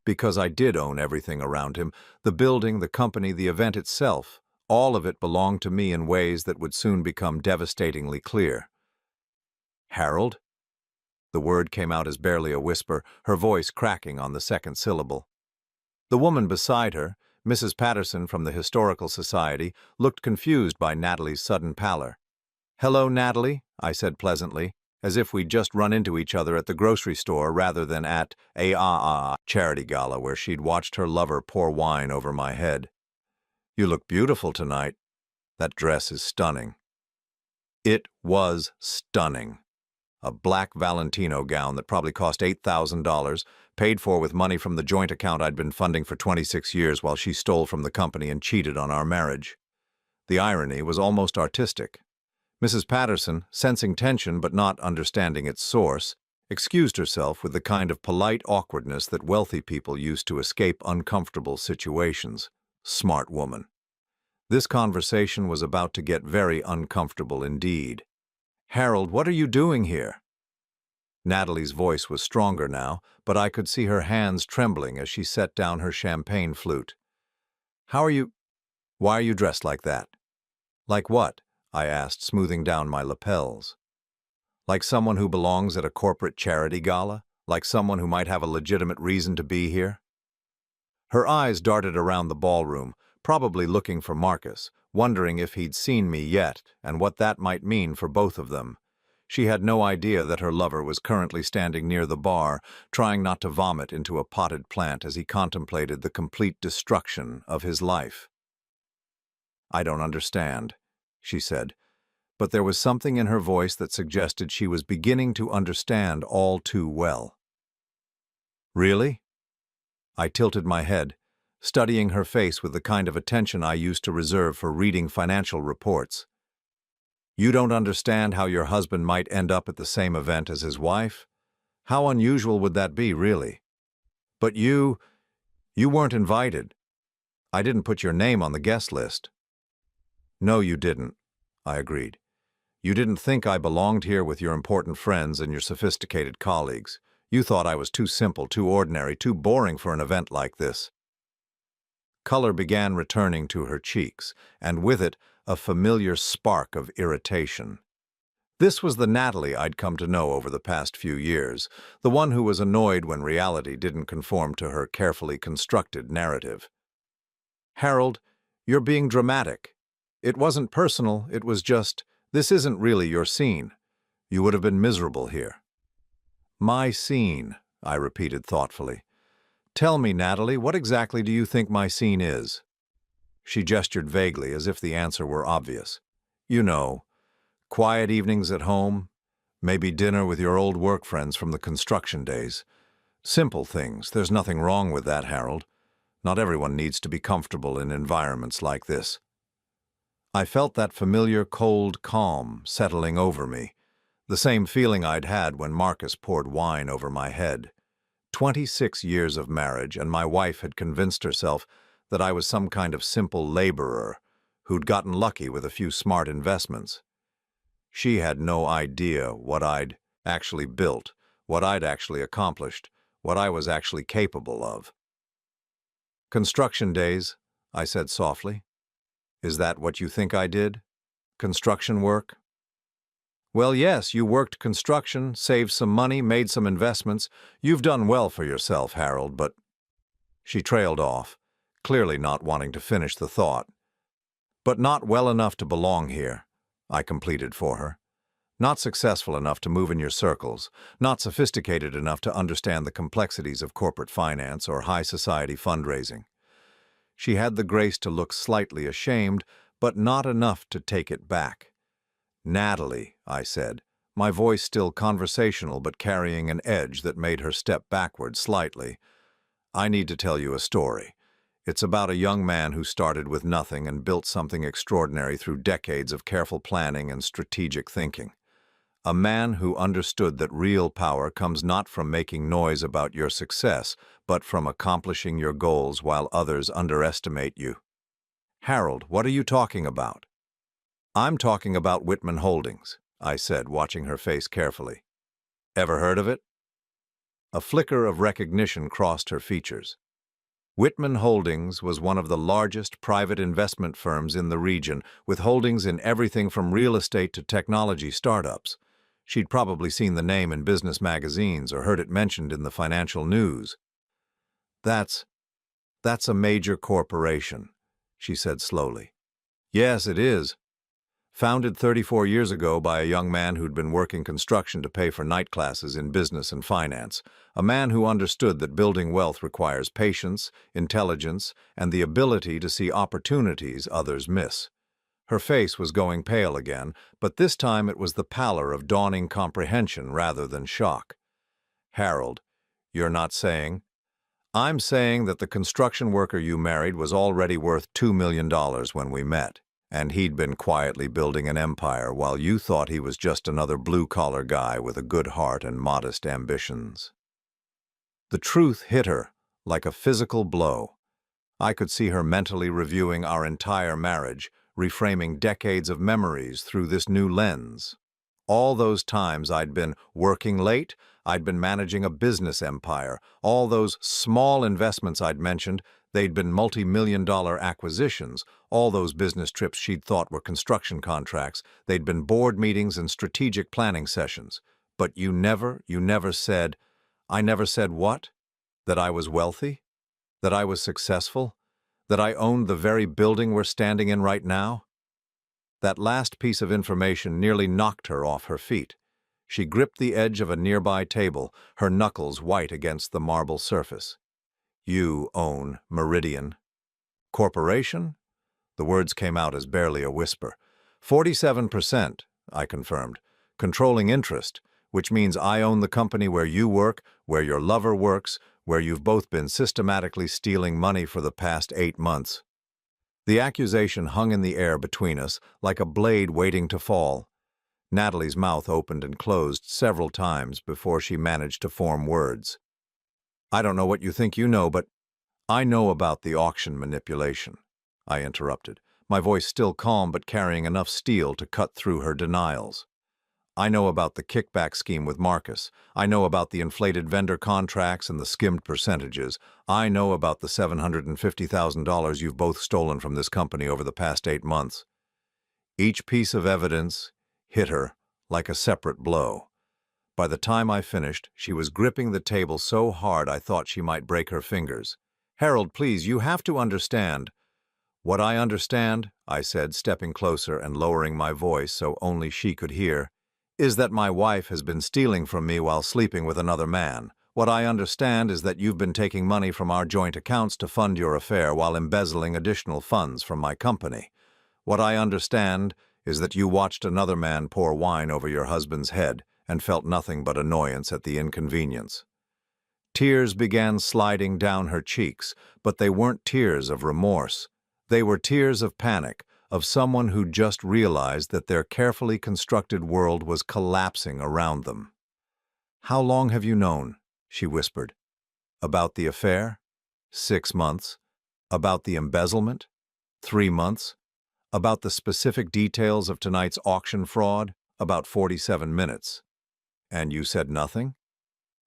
[SPEAKER 1] Because I did own everything around him, the building, the company, the event itself, all of it belonged to me in ways that would soon become devastatingly clear. Harold? The word came out as barely a whisper, her voice cracking on the second syllable. The woman beside her, Mrs. Patterson from the Historical Society, looked confused by Natalie's sudden pallor. "Hello, Natalie," I said pleasantly, as if we'd just run into each other at the grocery store rather than at a charity gala where she'd watched her lover pour wine over my head. "You look beautiful tonight. That dress is stunning." It was stunning. A black Valentino gown that probably cost $8,000, paid for with money from the joint account I'd been funding for 26 years while she stole from the company and cheated on our marriage. The irony was almost artistic. Mrs. Patterson, sensing tension but not understanding its source, excused herself with the kind of polite awkwardness that wealthy people use to escape uncomfortable situations. Smart woman. This conversation was about to get very uncomfortable indeed. "Harold, what are you doing here?" Natalie's voice was stronger now, but I could see her hands trembling as she set down her champagne flute. Why are you dressed like that?" "Like what?" I asked, smoothing down my lapels. "Like someone who belongs at a corporate charity gala? Like someone who might have a legitimate reason to be here?" Her eyes darted around the ballroom, probably looking for Marcus, wondering if he'd seen me yet and what that might mean for both of them. She had no idea that her lover was currently standing near the bar, trying not to vomit into a potted plant as he contemplated the complete destruction of his life. "I don't understand," she said, but there was something in her voice that suggested she was beginning to understand all too well. "Really?" I tilted my head, studying her face with the kind of attention I used to reserve for reading financial reports. "You don't understand how your husband might end up at the same event as his wife? How unusual would that be, really? But you weren't invited. I didn't put your name on the guest list." "No, you didn't," I agreed. "You didn't think I belonged here with your important friends and your sophisticated colleagues. You thought I was too simple, too ordinary, too boring for an event like this." Color began returning to her cheeks, and with it, a familiar spark of irritation. This was the Natalie I'd come to know over the past few years, the one who was annoyed when reality didn't conform to her carefully constructed narrative. "Harold, you're being dramatic. It wasn't personal, it was just, this isn't really your scene. You would have been miserable here." "My scene," I repeated thoughtfully. "Tell me, Natalie, what exactly do you think my scene is?" She gestured vaguely, as if the answer were obvious. "You know, quiet evenings at home, maybe dinner with your old work friends from the construction days. Simple things. There's nothing wrong with that, Harold. Not everyone needs to be comfortable in environments like this." I felt that familiar cold calm settling over me, the same feeling I'd had when Marcus poured wine over my head. 26 years of marriage, and my wife had convinced herself that I was some kind of simple laborer who'd gotten lucky with a few smart investments. She had no idea what I'd actually built, what I'd actually accomplished, what I was actually capable of. "Construction days," I said softly. "Is that what you think I did? Construction work?" "Well, yes, you worked construction, saved some money, made some investments. You've done well for yourself, Harold, but—" She trailed off, clearly not wanting to finish the thought. "But not well enough to belong here," I completed for her. "Not successful enough to move in your circles, not sophisticated enough to understand the complexities of corporate finance or high society fundraising." She had the grace to look slightly ashamed, but not enough to take it back. "Natalie," I said, my voice still conversational but carrying an edge that made her step backward slightly, "I need to tell you a story. It's about a young man who started with nothing and built something extraordinary through decades of careful planning and strategic thinking. A man who understood that real power comes not from making noise about your success, but from accomplishing your goals while others underestimate you." "Harold, what are you talking about?" "I'm talking about Whitman Holdings," I said, watching her face carefully. "Ever heard of it?" A flicker of recognition crossed her features. Whitman Holdings was one of the largest private investment firms in the region, with holdings in everything from real estate to technology startups. She'd probably seen the name in business magazines or heard it mentioned in the financial news. That's a major corporation," she said slowly. "Yes, it is. Founded 34 years ago by a young man who'd been working construction to pay for night classes in business and finance, a man who understood that building wealth requires patience, intelligence, and the ability to see opportunities others miss." Her face was going pale again, but this time it was the pallor of dawning comprehension rather than shock. "Harold, you're not saying—" "I'm saying that the construction worker you married was already worth $2 million when we met, and he'd been quietly building an empire while you thought he was just another blue-collar guy with a good heart and modest ambitions." The truth hit her like a physical blow. I could see her mentally reviewing our entire marriage, reframing decades of memories through this new lens. All those times I'd been working late, I'd been managing a business empire, all those small investments I'd mentioned, they'd been multi-million-dollar acquisitions, all those business trips she'd thought were construction contracts, they'd been board meetings and strategic planning sessions. But you never said— I never said what? That I was wealthy? That I was successful? That I owned the very building we're standing in right now? That last piece of information nearly knocked her off her feet. She gripped the edge of a nearby table, her knuckles white against the marble surface. "You own Meridian." "Corporation?" The words came out as barely a whisper. 47%, I confirmed. "Controlling interest, which means I own the company where you work, where your lover works, where you've both been systematically stealing money for the past 8 months." The accusation hung in the air between us, like a blade waiting to fall. Natalie's mouth opened and closed several times before she managed to form words. "I don't know what you think you know, but—" "I know about the auction manipulation," I interrupted, my voice still calm but carrying enough steel to cut through her denials. I know about the kickback scheme with Marcus. I know about the inflated vendor contracts and the skimmed percentages. I know about the $750,000 you've both stolen from this company over the past 8 months. Each piece of evidence hit her like a separate blow. By the time I finished, she was gripping the table so hard I thought she might break her fingers. "Harold, please, you have to understand." "What I understand," I said, stepping closer and lowering my voice so only she could hear, "is that my wife has been stealing from me while sleeping with another man. What I understand is that you've been taking money from our joint accounts to fund your affair while embezzling additional funds from my company. What I understand is that you watched another man pour wine over your husband's head and felt nothing but annoyance at the inconvenience." Tears began sliding down her cheeks, but they weren't tears of remorse. They were tears of panic, of someone who just realized that their carefully constructed world was collapsing around them. "How long have you known?" she whispered. "About the affair? 6 months. About the embezzlement? 3 months. About the specific details of tonight's auction fraud? About 47 minutes. And you said nothing?"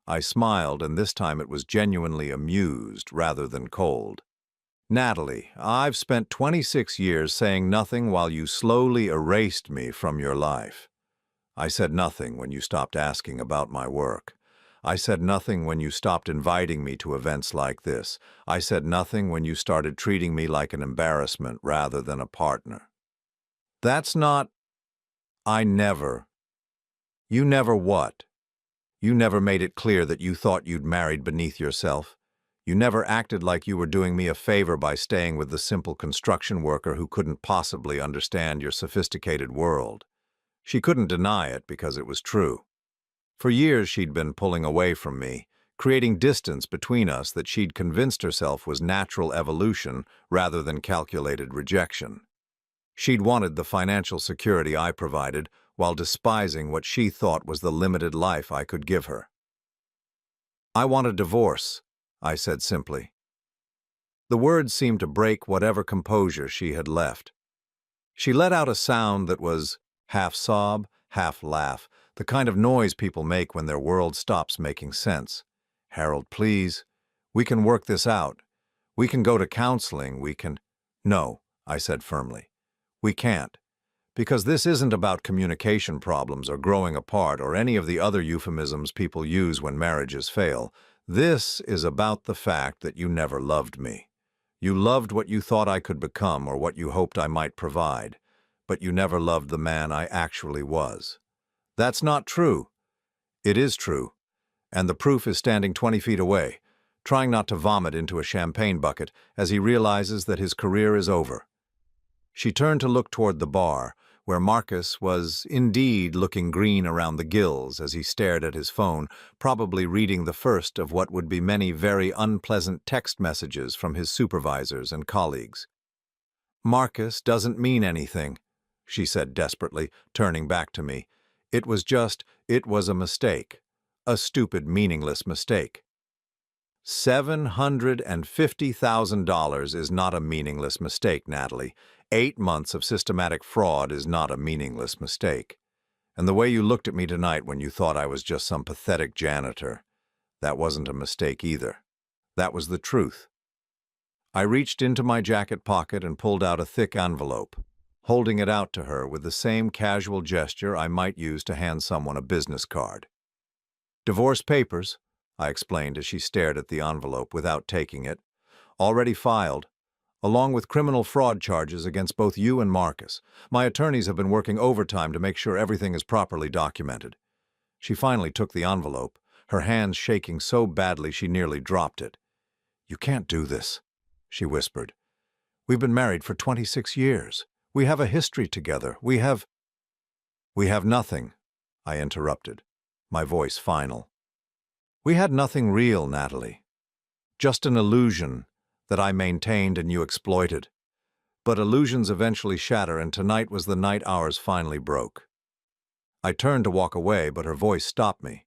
[SPEAKER 1] I smiled, and this time it was genuinely amused rather than cold. "Natalie, I've spent 26 years saying nothing while you slowly erased me from your life. I said nothing when you stopped asking about my work. I said nothing when you stopped inviting me to events like this. I said nothing when you started treating me like an embarrassment rather than a partner. That's not... I never... You never what? You never made it clear that you thought you'd married beneath yourself. You never acted like you were doing me a favor by staying with the simple construction worker who couldn't possibly understand your sophisticated world." She couldn't deny it because it was true. For years she'd been pulling away from me, creating distance between us that she'd convinced herself was natural evolution rather than calculated rejection. She'd wanted the financial security I provided while despising what she thought was the limited life I could give her. "I want a divorce," I said simply. The words seemed to break whatever composure she had left. She let out a sound that was half sob, half laugh, the kind of noise people make when their world stops making sense. "Harold, please. We can work this out. We can go to counseling. We can..." "No," I said firmly. "We can't. Because this isn't about communication problems or growing apart or any of the other euphemisms people use when marriages fail. This is about the fact that you never loved me. You loved what you thought I could become or what you hoped I might provide, but you never loved the man I actually was. That's not true." "It is true, and the proof is standing 20 feet away, trying not to vomit into a champagne bucket as he realizes that his career is over." She turned to look toward the bar, where Marcus was indeed looking green around the gills as he stared at his phone, probably reading the first of what would be many very unpleasant text messages from his supervisors and colleagues. "Marcus doesn't mean anything," she said desperately, turning back to me. It was a mistake. A stupid, meaningless mistake." $750,000 is not a meaningless mistake, Natalie. 8 months of systematic fraud is not a meaningless mistake. And the way you looked at me tonight when you thought I was just some pathetic janitor, that wasn't a mistake either. That was the truth. I reached into my jacket pocket and pulled out a thick envelope, holding it out to her with the same casual gesture I might use to hand someone a business card. "Divorce papers," I explained as she stared at the envelope without taking it. "Already filed, along with criminal fraud charges against both you and Marcus. My attorneys have been working overtime to make sure everything is properly documented." She finally took the envelope, her hands shaking so badly she nearly dropped it. "You can't do this," she whispered. "We've been married for 26 years. We have a history together. We have..." "We have nothing," I interrupted, my voice final. "We had nothing real, Natalie. Just an illusion that I maintained and you exploited. But illusions eventually shatter, and tonight was the night ours finally broke." I turned to walk away, but her voice stopped me.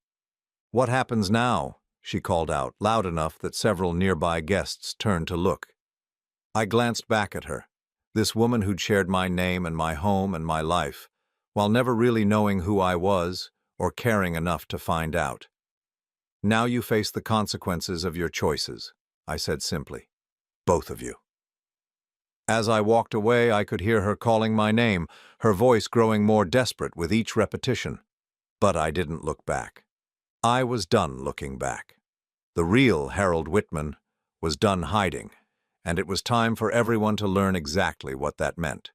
[SPEAKER 1] "What happens now?" she called out, loud enough that several nearby guests turned to look. I glanced back at her, this woman who'd shared my name and my home and my life, while never really knowing who I was or caring enough to find out. Now you face the consequences of your choices, I said simply. Both of you. As I walked away, I could hear her calling my name, her voice growing more desperate with each repetition. But I didn't look back. I was done looking back. The real Harold Whitman was done hiding, and it was time for everyone to learn exactly what that meant.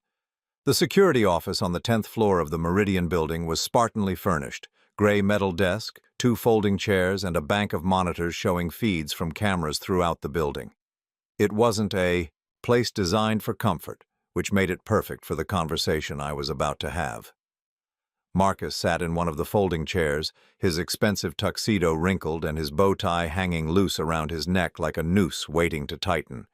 [SPEAKER 1] The security office on the 10th floor of the Meridian building was spartanly furnished, gray metal desk, 2 folding chairs, and a bank of monitors showing feeds from cameras throughout the building. It wasn't a place designed for comfort, which made it perfect for the conversation I was about to have. Marcus sat in one of the folding chairs, his expensive tuxedo wrinkled and his bow tie hanging loose around his neck like a noose waiting to tighten.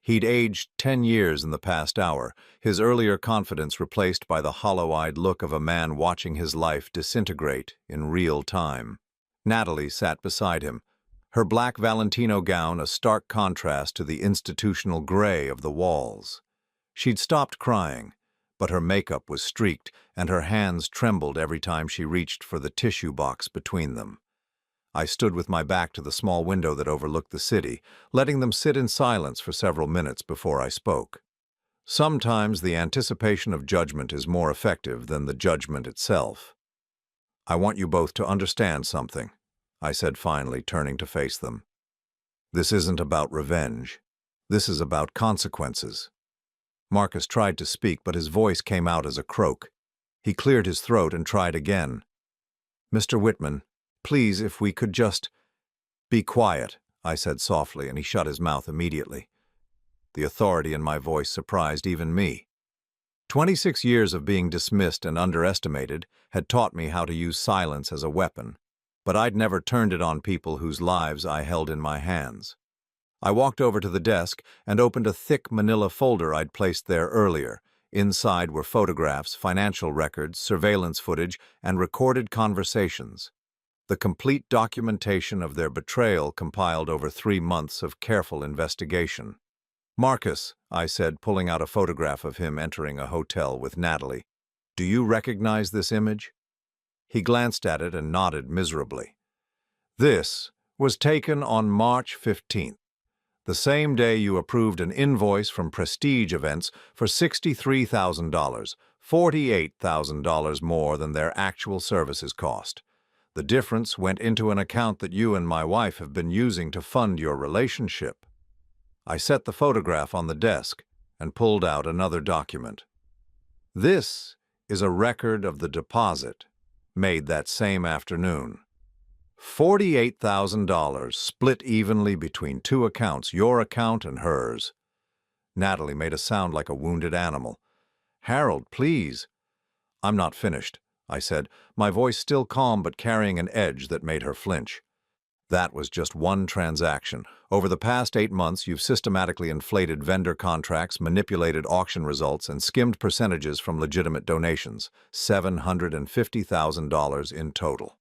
[SPEAKER 1] He'd aged 10 years in the past hour, his earlier confidence replaced by the hollow-eyed look of a man watching his life disintegrate in real time. Natalie sat beside him, her black Valentino gown a stark contrast to the institutional gray of the walls. She'd stopped crying, but her makeup was streaked and her hands trembled every time she reached for the tissue box between them. I stood with my back to the small window that overlooked the city, letting them sit in silence for several minutes before I spoke. Sometimes the anticipation of judgment is more effective than the judgment itself. I want you both to understand something, I said finally, turning to face them. This isn't about revenge. This is about consequences. Marcus tried to speak, but his voice came out as a croak. He cleared his throat and tried again. Mr. Whitman, please, if we could just be quiet, I said softly, and he shut his mouth immediately. The authority in my voice surprised even me. 26 years of being dismissed and underestimated had taught me how to use silence as a weapon, but I'd never turned it on people whose lives I held in my hands. I walked over to the desk and opened a thick manila folder I'd placed there earlier. Inside were photographs, financial records, surveillance footage, and recorded conversations. The complete documentation of their betrayal compiled over 3 months of careful investigation. Marcus, I said, pulling out a photograph of him entering a hotel with Natalie, do you recognize this image? He glanced at it and nodded miserably. This was taken on March 15th, the same day you approved an invoice from Prestige Events for $63,000, $48,000 more than their actual services cost. The difference went into an account that you and my wife have been using to fund your relationship. I set the photograph on the desk and pulled out another document. This is a record of the deposit made that same afternoon. $48,000 split evenly between 2 accounts, your account and hers. Natalie made a sound like a wounded animal. Harold, please. I'm not finished, I said, my voice still calm but carrying an edge that made her flinch. That was just one transaction. Over the past 8 months, you've systematically inflated vendor contracts, manipulated auction results, and skimmed percentages from legitimate donations. $750,000 in total.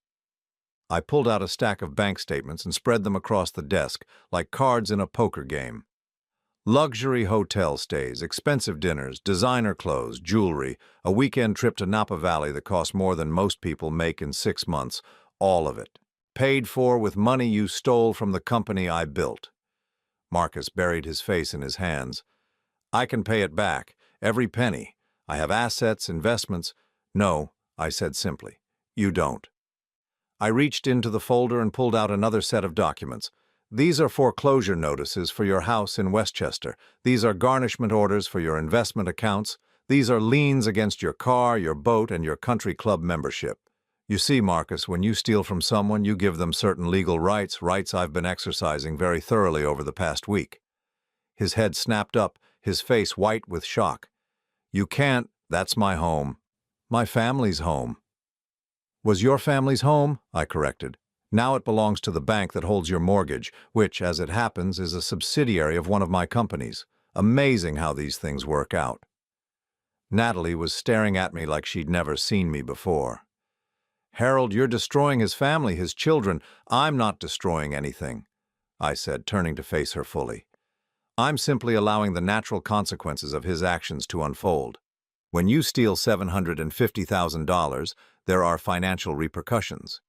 [SPEAKER 1] I pulled out a stack of bank statements and spread them across the desk like cards in a poker game. Luxury hotel stays, expensive dinners, designer clothes, jewelry, a weekend trip to Napa Valley that cost more than most people make in 6 months, all of it. Paid for with money you stole from the company I built. Marcus buried his face in his hands. I can pay it back, every penny. I have assets, investments. No, I said simply, you don't. I reached into the folder and pulled out another set of documents. These are foreclosure notices for your house in Westchester. These are garnishment orders for your investment accounts. These are liens against your car, your boat, and your country club membership. You see, Marcus, when you steal from someone, you give them certain legal rights I've been exercising very thoroughly over the past week. His head snapped up, his face white with shock. You can't, that's my home. My family's home. Was your family's home? I corrected. Now it belongs to the bank that holds your mortgage, which, as it happens, is a subsidiary of one of my companies. Amazing how these things work out. Natalie was staring at me like she'd never seen me before. Harold, you're destroying his family, his children. I'm not destroying anything, I said, turning to face her fully. I'm simply allowing the natural consequences of his actions to unfold. When you steal $750,000, there are financial repercussions.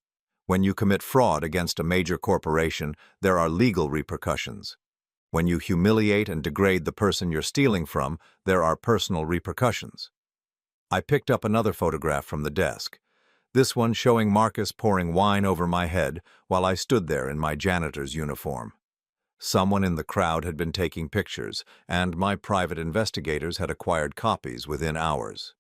[SPEAKER 1] When you commit fraud against a major corporation, there are legal repercussions. When you humiliate and degrade the person you're stealing from, there are personal repercussions. I picked up another photograph from the desk, this one showing Marcus pouring wine over my head while I stood there in my janitor's uniform. Someone in the crowd had been taking pictures, and my private investigators had acquired copies within hours.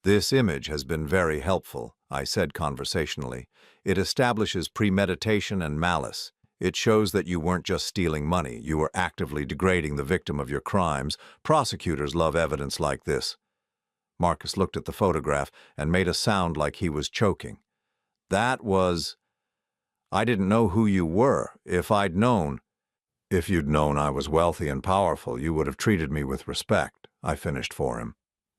[SPEAKER 1] "This image has been very helpful," I said conversationally. "It establishes premeditation and malice. It shows that you weren't just stealing money, you were actively degrading the victim of your crimes. Prosecutors love evidence like this." Marcus looked at the photograph and made a sound like he was choking. "That was... I didn't know who you were. If I'd known..." "If you'd known I was wealthy and powerful, you would have treated me with respect," I finished for him.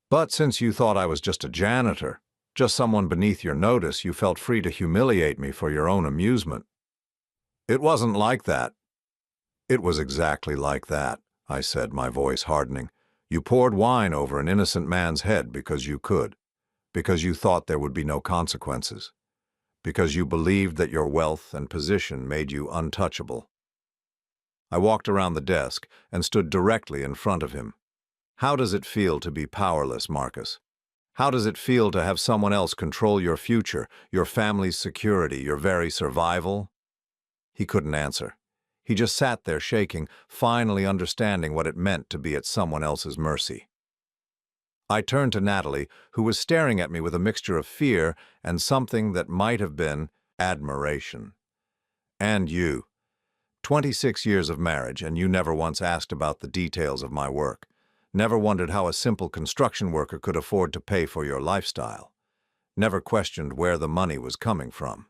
[SPEAKER 1] "But since you thought I was just a janitor, just someone beneath your notice, you felt free to humiliate me for your own amusement." "It wasn't like that." "It was exactly like that," I said, my voice hardening. "You poured wine over an innocent man's head because you could, because you thought there would be no consequences, because you believed that your wealth and position made you untouchable." I walked around the desk and stood directly in front of him. "How does it feel to be powerless, Marcus? How does it feel to have someone else control your future, your family's security, your very survival?" He couldn't answer. He just sat there shaking, finally understanding what it meant to be at someone else's mercy. I turned to Natalie, who was staring at me with a mixture of fear and something that might have been admiration. "And you. 26 years of marriage, and you never once asked about the details of my work. Never wondered how a simple construction worker could afford to pay for your lifestyle. Never questioned where the money was coming from."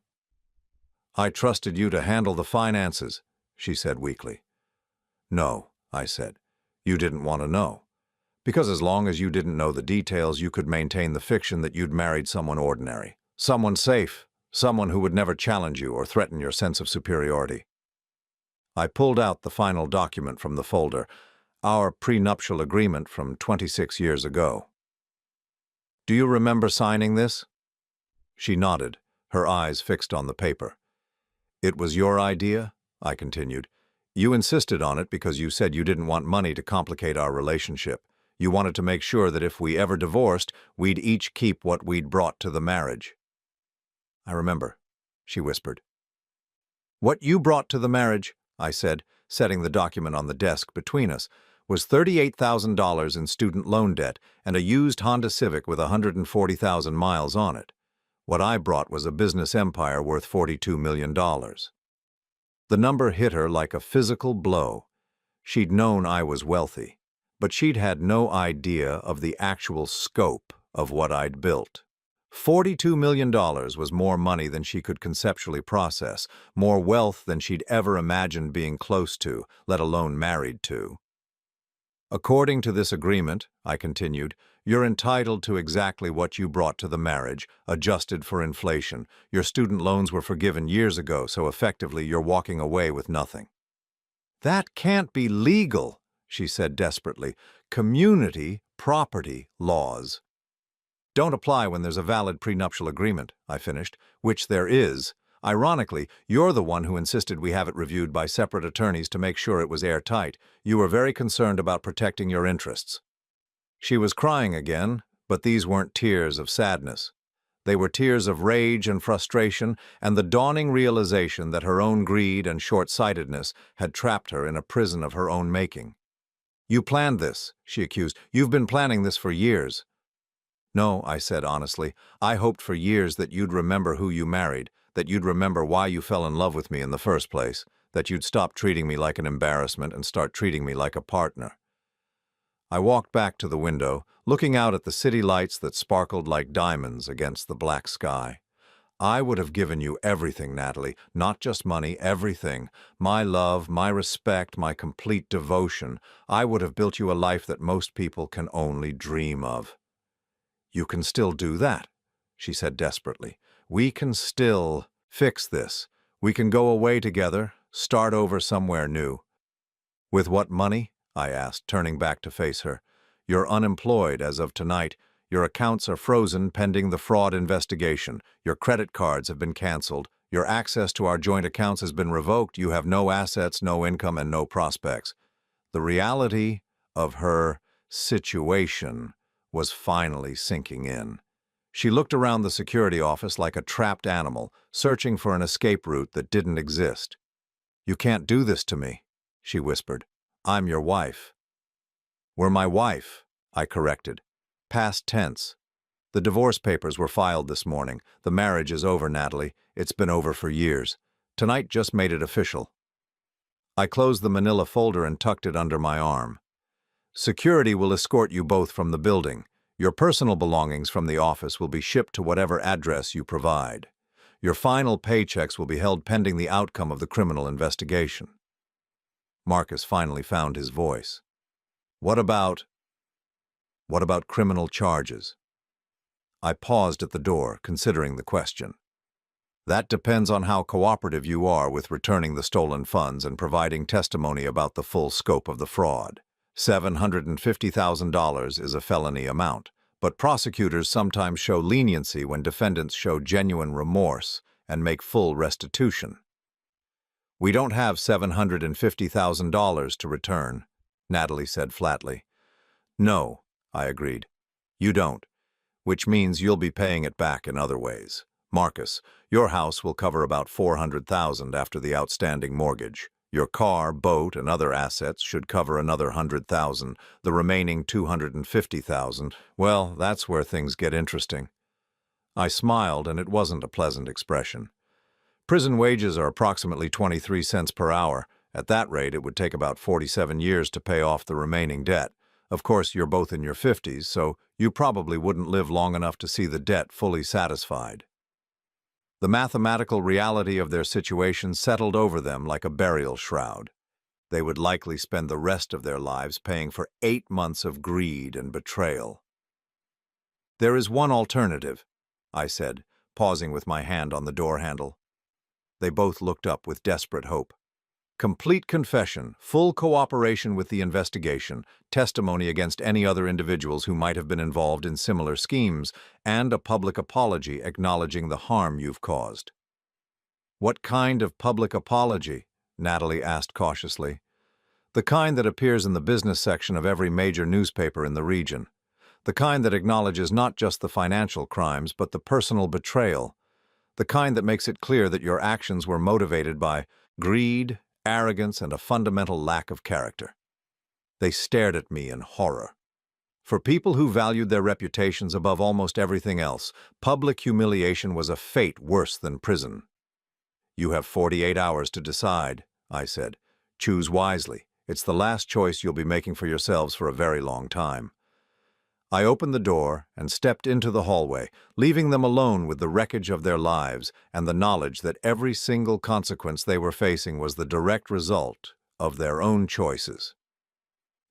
[SPEAKER 1] "I trusted you to handle the finances," she said weakly. "No," I said. "You didn't want to know. Because as long as you didn't know the details, you could maintain the fiction that you'd married someone ordinary, someone safe, someone who would never challenge you or threaten your sense of superiority." I pulled out the final document from the folder, our prenuptial agreement from 26 years ago. "Do you remember signing this?" She nodded, her eyes fixed on the paper. "It was your idea?" I continued. "You insisted on it because you said you didn't want money to complicate our relationship. You wanted to make sure that if we ever divorced, we'd each keep what we'd brought to the marriage." "I remember," she whispered. "What you brought to the marriage," I said, setting the document on the desk between us, "was $38,000 in student loan debt and a used Honda Civic with 140,000 miles on it. What I brought was a business empire worth $42 million. The number hit her like a physical blow. She'd known I was wealthy, but she'd had no idea of the actual scope of what I'd built. $42 million was more money than she could conceptually process, more wealth than she'd ever imagined being close to, let alone married to. "According to this agreement," I continued, "you're entitled to exactly what you brought to the marriage, adjusted for inflation. Your student loans were forgiven years ago, so effectively you're walking away with nothing." "That can't be legal," she said desperately. "Community property laws." "Don't apply when there's a valid prenuptial agreement," I finished, "which there is. Ironically, you're the one who insisted we have it reviewed by separate attorneys to make sure it was airtight. You were very concerned about protecting your interests." She was crying again, but these weren't tears of sadness. They were tears of rage and frustration and the dawning realization that her own greed and short-sightedness had trapped her in a prison of her own making. "You planned this," she accused. "You've been planning this for years." "No," I said honestly. "I hoped for years that you'd remember who you married, that you'd remember why you fell in love with me in the first place, that you'd stop treating me like an embarrassment and start treating me like a partner." I walked back to the window, looking out at the city lights that sparkled like diamonds against the black sky. "I would have given you everything, Natalie, not just money, everything. My love, my respect, my complete devotion. I would have built you a life that most people can only dream of." "You can still do that," she said desperately. "We can still fix this. We can go away together, start over somewhere new." "With what money?" I asked, turning back to face her. "You're unemployed as of tonight. Your accounts are frozen pending the fraud investigation. Your credit cards have been canceled. Your access to our joint accounts has been revoked. You have no assets, no income, and no prospects. The reality of her situation was finally sinking in. She looked around the security office like a trapped animal, searching for an escape route that didn't exist. "You can't do this to me," she whispered. "I'm your wife." "We're my wife," I corrected. Past tense. "The divorce papers were filed this morning. The marriage is over, Natalie. It's been over for years. Tonight just made it official." I closed the manila folder and tucked it under my arm. "Security will escort you both from the building. Your personal belongings from the office will be shipped to whatever address you provide. Your final paychecks will be held pending the outcome of the criminal investigation." Marcus finally found his voice. What about criminal charges?" I paused at the door, considering the question. "That depends on how cooperative you are with returning the stolen funds and providing testimony about the full scope of the fraud. $750,000 is a felony amount, but prosecutors sometimes show leniency when defendants show genuine remorse and make full restitution." "We don't have $750,000 to return," Natalie said flatly. "No," I agreed. "You don't, which means you'll be paying it back in other ways. Marcus, your house will cover about $400,000 after the outstanding mortgage. Your car, boat, and other assets should cover another $100,000. The remaining $250,000, well, that's where things get interesting." I smiled, and it wasn't a pleasant expression. "Prison wages are approximately 23 cents per hour. At that rate, it would take about 47 years to pay off the remaining debt. Of course, you're both in your 50s, so you probably wouldn't live long enough to see the debt fully satisfied." The mathematical reality of their situation settled over them like a burial shroud. They would likely spend the rest of their lives paying for 8 months of greed and betrayal. "There is one alternative," I said, pausing with my hand on the door handle. They both looked up with desperate hope. "Complete confession, full cooperation with the investigation, testimony against any other individuals who might have been involved in similar schemes, and a public apology acknowledging the harm you've caused." "What kind of public apology?" Natalie asked cautiously. "The kind that appears in the business section of every major newspaper in the region. The kind that acknowledges not just the financial crimes, but the personal betrayal. The kind that makes it clear that your actions were motivated by greed, arrogance, and a fundamental lack of character." They stared at me in horror. For people who valued their reputations above almost everything else, public humiliation was a fate worse than prison. "You have 48 hours to decide," I said. "Choose wisely. It's the last choice you'll be making for yourselves for a very long time." I opened the door and stepped into the hallway, leaving them alone with the wreckage of their lives and the knowledge that every single consequence they were facing was the direct result of their own choices.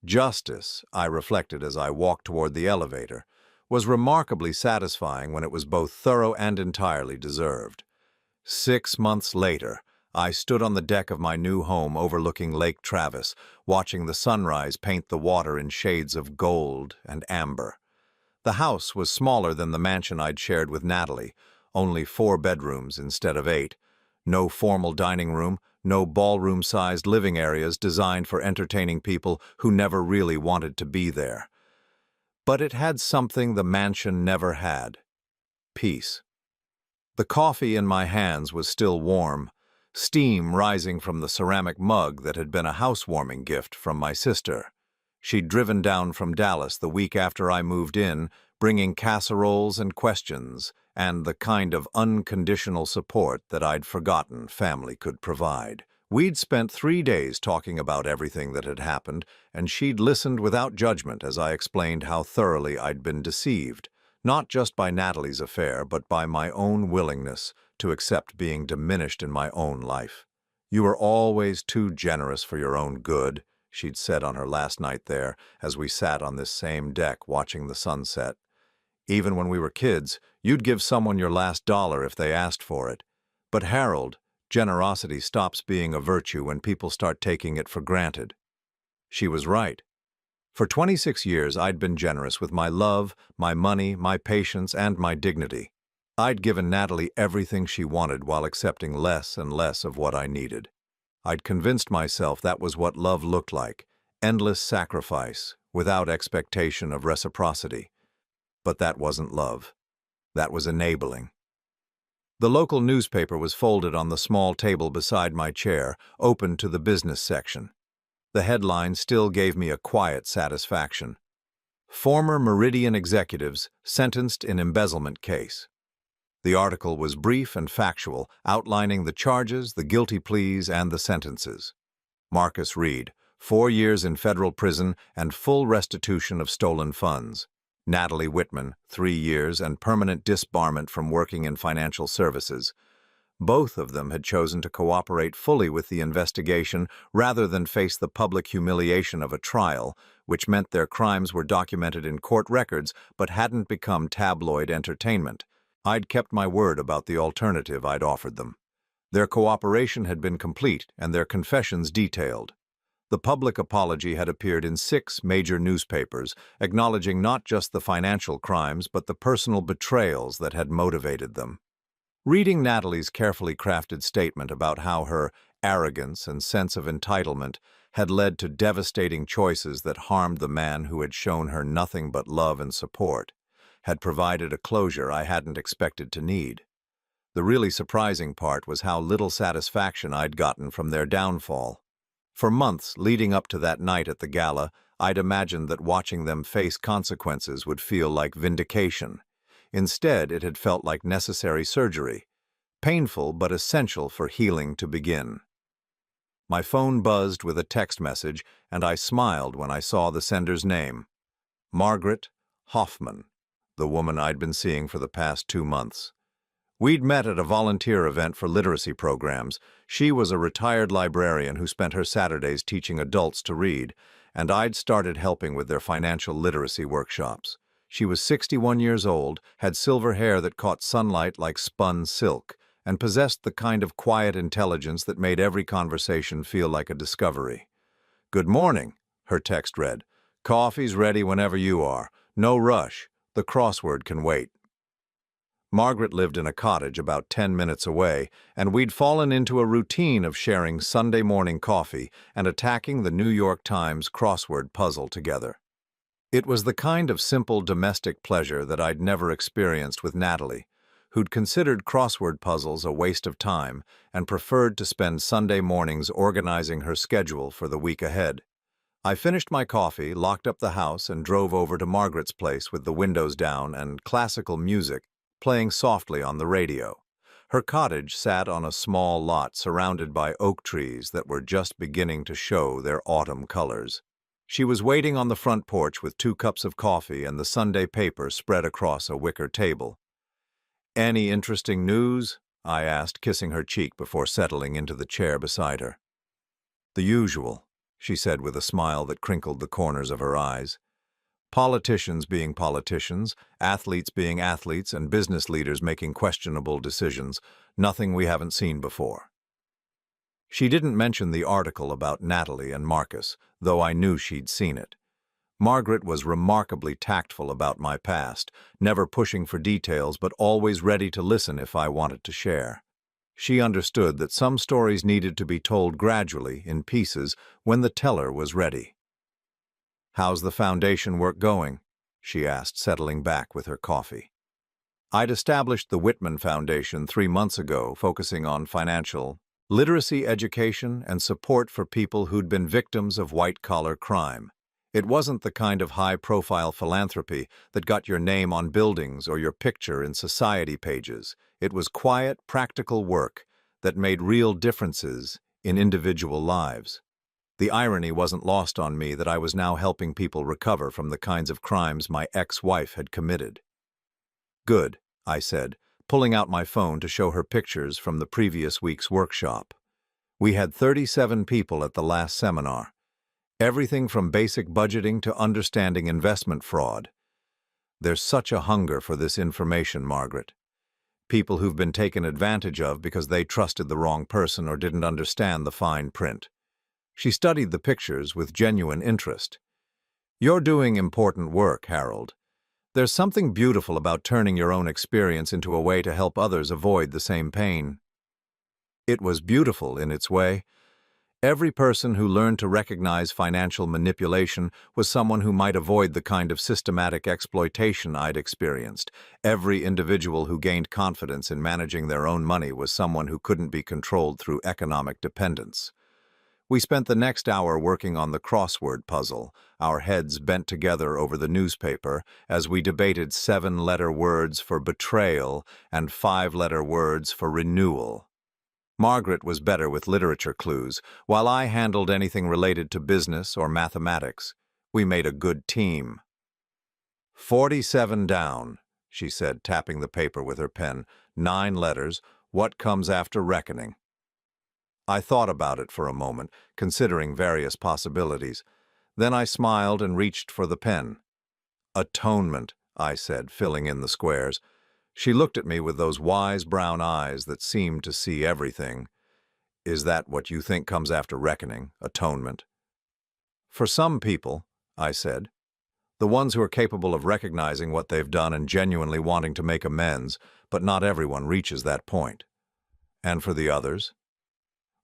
[SPEAKER 1] Justice, I reflected as I walked toward the elevator, was remarkably satisfying when it was both thorough and entirely deserved. 6 months later, I stood on the deck of my new home overlooking Lake Travis, watching the sunrise paint the water in shades of gold and amber. The house was smaller than the mansion I'd shared with Natalie, only 4 bedrooms instead of 8. No formal dining room, no ballroom-sized living areas designed for entertaining people who never really wanted to be there. But it had something the mansion never had: peace. The coffee in my hands was still warm, steam rising from the ceramic mug that had been a housewarming gift from my sister. She'd driven down from Dallas the week after I moved in, bringing casseroles and questions, and the kind of unconditional support that I'd forgotten family could provide. We'd spent 3 days talking about everything that had happened, and she'd listened without judgment as I explained how thoroughly I'd been deceived, not just by Natalie's affair, but by my own willingness to accept being diminished in my own life. "You are always too generous for your own good," she'd said on her last night there, as we sat on this same deck watching the sunset. "Even when we were kids, you'd give someone your last dollar if they asked for it. But Harold, generosity stops being a virtue when people start taking it for granted." She was right. For 26 years, I'd been generous with my love, my money, my patience, and my dignity. I'd given Natalie everything she wanted while accepting less and less of what I needed. I'd convinced myself that was what love looked like, endless sacrifice, without expectation of reciprocity. But that wasn't love. That was enabling. The local newspaper was folded on the small table beside my chair, open to the business section. The headline still gave me a quiet satisfaction. Former Meridian executives sentenced in embezzlement case. The article was brief and factual, outlining the charges, the guilty pleas, and the sentences. Marcus Reed, 4 years in federal prison and full restitution of stolen funds. Natalie Whitman, 3 years and permanent disbarment from working in financial services. Both of them had chosen to cooperate fully with the investigation rather than face the public humiliation of a trial, which meant their crimes were documented in court records but hadn't become tabloid entertainment. I'd kept my word about the alternative I'd offered them. Their cooperation had been complete and their confessions detailed. The public apology had appeared in 6 major newspapers, acknowledging not just the financial crimes but the personal betrayals that had motivated them. Reading Natalie's carefully crafted statement about how her arrogance and sense of entitlement had led to devastating choices that harmed the man who had shown her nothing but love and support, had provided a closure I hadn't expected to need. The really surprising part was how little satisfaction I'd gotten from their downfall. For months leading up to that night at the gala, I'd imagined that watching them face consequences would feel like vindication. Instead, it had felt like necessary surgery, painful but essential for healing to begin. My phone buzzed with a text message, and I smiled when I saw the sender's name. Margaret Hoffman, the woman I'd been seeing for the past 2 months. We'd met at a volunteer event for literacy programs. She was a retired librarian who spent her Saturdays teaching adults to read, and I'd started helping with their financial literacy workshops. She was 61 years old, had silver hair that caught sunlight like spun silk, and possessed the kind of quiet intelligence that made every conversation feel like a discovery. "Good morning," her text read. "Coffee's ready whenever you are. No rush. The crossword can wait." Margaret lived in a cottage about 10 minutes away, and we'd fallen into a routine of sharing Sunday morning coffee and attacking the New York Times crossword puzzle together. It was the kind of simple domestic pleasure that I'd never experienced with Natalie, who'd considered crossword puzzles a waste of time and preferred to spend Sunday mornings organizing her schedule for the week ahead. I finished my coffee, locked up the house, and drove over to Margaret's place with the windows down and classical music playing softly on the radio. Her cottage sat on a small lot surrounded by oak trees that were just beginning to show their autumn colors. She was waiting on the front porch with 2 cups of coffee and the Sunday paper spread across a wicker table. "Any interesting news?" I asked, kissing her cheek before settling into the chair beside her. "The usual," she said with a smile that crinkled the corners of her eyes. "Politicians being politicians, athletes being athletes, and business leaders making questionable decisions. Nothing we haven't seen before." She didn't mention the article about Natalie and Marcus, though I knew she'd seen it. Margaret was remarkably tactful about my past, never pushing for details but always ready to listen if I wanted to share. She understood that some stories needed to be told gradually, in pieces, when the teller was ready. "How's the foundation work going?" she asked, settling back with her coffee. I'd established the Whitman Foundation 3 months ago, focusing on financial literacy education and support for people who'd been victims of white-collar crime. It wasn't the kind of high-profile philanthropy that got your name on buildings or your picture in society pages. It was quiet, practical work that made real differences in individual lives. The irony wasn't lost on me that I was now helping people recover from the kinds of crimes my ex-wife had committed. "Good," I said, pulling out my phone to show her pictures from the previous week's workshop. We had 37 people at the last seminar. Everything from basic budgeting to understanding investment fraud. There's such a hunger for this information, Margaret. People who've been taken advantage of because they trusted the wrong person or didn't understand the fine print. She studied the pictures with genuine interest. You're doing important work, Harold. There's something beautiful about turning your own experience into a way to help others avoid the same pain. It was beautiful in its way. Every person who learned to recognize financial manipulation was someone who might avoid the kind of systematic exploitation I'd experienced. Every individual who gained confidence in managing their own money was someone who couldn't be controlled through economic dependence. We spent the next hour working on the crossword puzzle, our heads bent together over the newspaper as we debated 7-letter words for betrayal and 5-letter words for renewal. Margaret was better with literature clues, while I handled anything related to business or mathematics. We made a good team. 47 down, she said, tapping the paper with her pen. 9 letters. What comes after reckoning? I thought about it for a moment, considering various possibilities. Then I smiled and reached for the pen. Atonement, I said, filling in the squares. She looked at me with those wise brown eyes that seemed to see everything. Is that what you think comes after reckoning, atonement? For some people, I said. The ones who are capable of recognizing what they've done and genuinely wanting to make amends, but not everyone reaches that point. And for the others?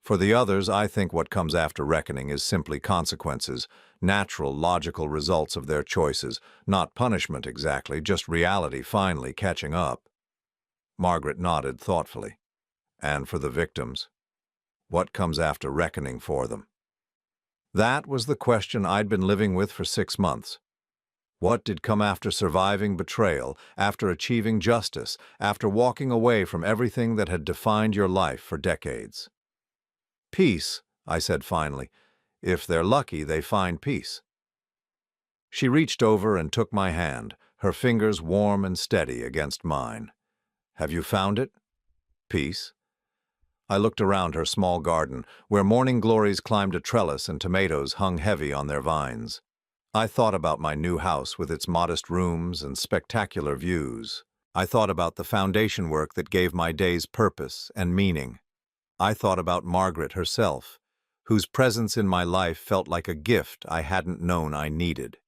[SPEAKER 1] For the others, I think what comes after reckoning is simply consequences, natural, logical results of their choices, not punishment exactly, just reality finally catching up. Margaret nodded thoughtfully. And for the victims? What comes after reckoning for them? That was the question I'd been living with for 6 months. What did come after surviving betrayal, after achieving justice, after walking away from everything that had defined your life for decades? Peace, I said finally. If they're lucky, they find peace. She reached over and took my hand, her fingers warm and steady against mine. Have you found it? Peace? I looked around her small garden, where morning glories climbed a trellis and tomatoes hung heavy on their vines. I thought about my new house with its modest rooms and spectacular views. I thought about the foundation work that gave my days purpose and meaning. I thought about Margaret herself, whose presence in my life felt like a gift I hadn't known I needed.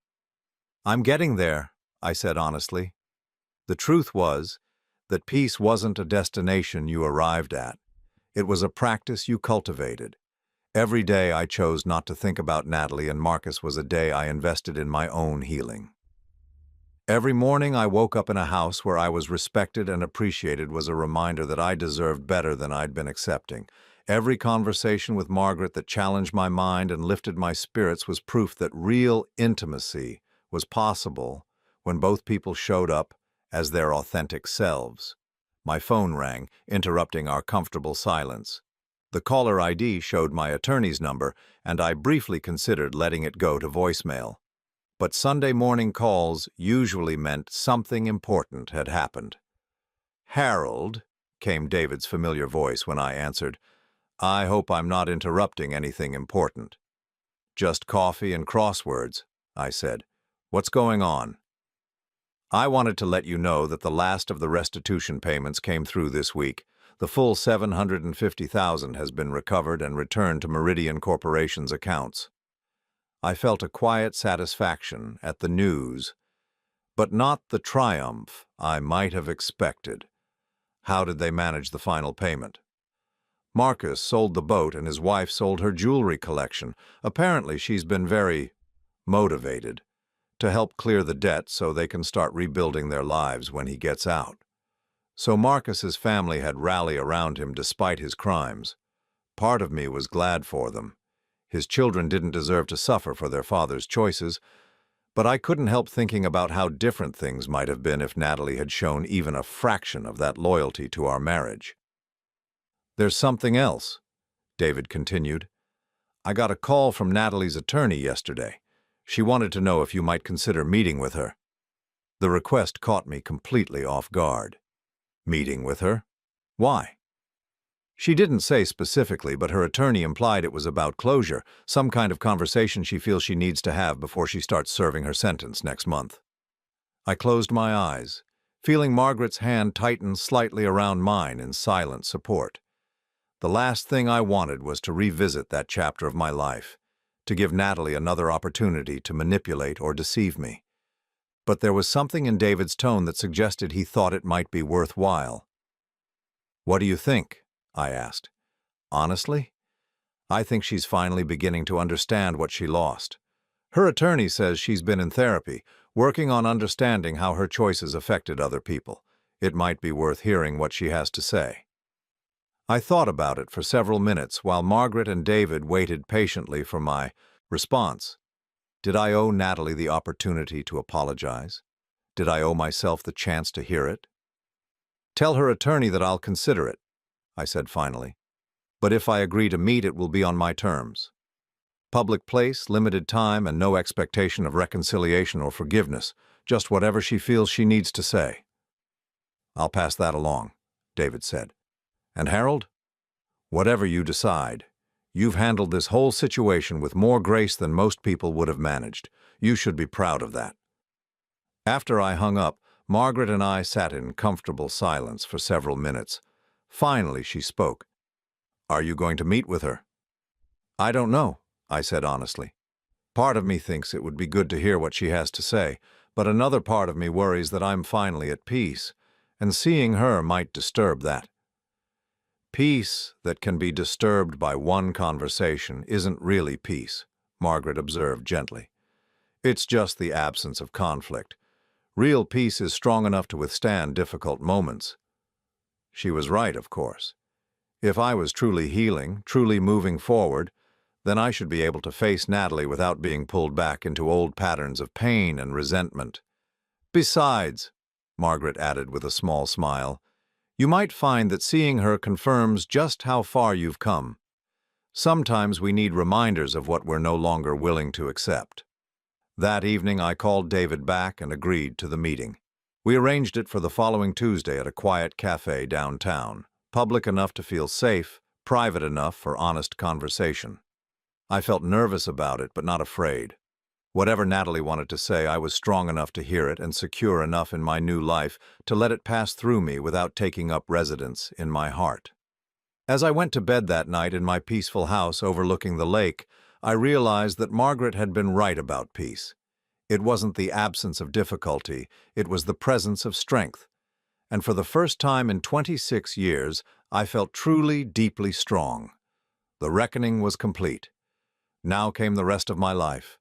[SPEAKER 1] I'm getting there, I said honestly. The truth was that peace wasn't a destination you arrived at. It was a practice you cultivated. Every day I chose not to think about Natalie and Marcus was a day I invested in my own healing. Every morning I woke up in a house where I was respected and appreciated was a reminder that I deserved better than I'd been accepting. Every conversation with Margaret that challenged my mind and lifted my spirits was proof that real intimacy was possible when both people showed up as their authentic selves. My phone rang, interrupting our comfortable silence. The caller ID showed my attorney's number, and I briefly considered letting it go to voicemail. But Sunday morning calls usually meant something important had happened. Harold, came David's familiar voice when I answered. I hope I'm not interrupting anything important. Just coffee and crosswords, I said. What's going on? I wanted to let you know that the last of the restitution payments came through this week. The full $750,000 has been recovered and returned to Meridian Corporation's accounts. I felt a quiet satisfaction at the news, but not the triumph I might have expected. How did they manage the final payment? Marcus sold the boat and his wife sold her jewelry collection. Apparently she's been very motivated to help clear the debt so they can start rebuilding their lives when he gets out. So Marcus's family had rallied around him despite his crimes. Part of me was glad for them. His children didn't deserve to suffer for their father's choices, but I couldn't help thinking about how different things might have been if Natalie had shown even a fraction of that loyalty to our marriage. There's something else, David continued. I got a call from Natalie's attorney yesterday. She wanted to know if you might consider meeting with her. The request caught me completely off guard. Meeting with her? Why? She didn't say specifically, but her attorney implied it was about closure, some kind of conversation she feels she needs to have before she starts serving her sentence next month. I closed my eyes, feeling Margaret's hand tighten slightly around mine in silent support. The last thing I wanted was to revisit that chapter of my life, to give Natalie another opportunity to manipulate or deceive me. But there was something in David's tone that suggested he thought it might be worthwhile. "What do you think?" I asked. "Honestly, I think she's finally beginning to understand what she lost. Her attorney says she's been in therapy, working on understanding how her choices affected other people. It might be worth hearing what she has to say." I thought about it for several minutes while Margaret and David waited patiently for my response. Did I owe Natalie the opportunity to apologize? Did I owe myself the chance to hear it? "Tell her attorney that I'll consider it," I said finally. "But if I agree to meet, it will be on my terms. Public place, limited time, and no expectation of reconciliation or forgiveness, just whatever she feels she needs to say." "I'll pass that along," David said. "And Harold, whatever you decide, you've handled this whole situation with more grace than most people would have managed. You should be proud of that." After I hung up, Margaret and I sat in comfortable silence for several minutes. Finally, she spoke. "Are you going to meet with her?" "I don't know," I said honestly. "Part of me thinks it would be good to hear what she has to say, but another part of me worries that I'm finally at peace, and seeing her might disturb that." "Peace that can be disturbed by one conversation isn't really peace," Margaret observed gently. "It's just the absence of conflict. Real peace is strong enough to withstand difficult moments." She was right, of course. If I was truly healing, truly moving forward, then I should be able to face Natalie without being pulled back into old patterns of pain and resentment. "Besides," Margaret added with a small smile, "you might find that seeing her confirms just how far you've come. Sometimes we need reminders of what we're no longer willing to accept." That evening I called David back and agreed to the meeting. We arranged it for the following Tuesday at a quiet cafe downtown, public enough to feel safe, private enough for honest conversation. I felt nervous about it, but not afraid. Whatever Natalie wanted to say, I was strong enough to hear it and secure enough in my new life to let it pass through me without taking up residence in my heart. As I went to bed that night in my peaceful house overlooking the lake, I realized that Margaret had been right about peace. It wasn't the absence of difficulty, it was the presence of strength. And for the first time in 26 years, I felt truly, deeply strong. The reckoning was complete. Now came the rest of my life.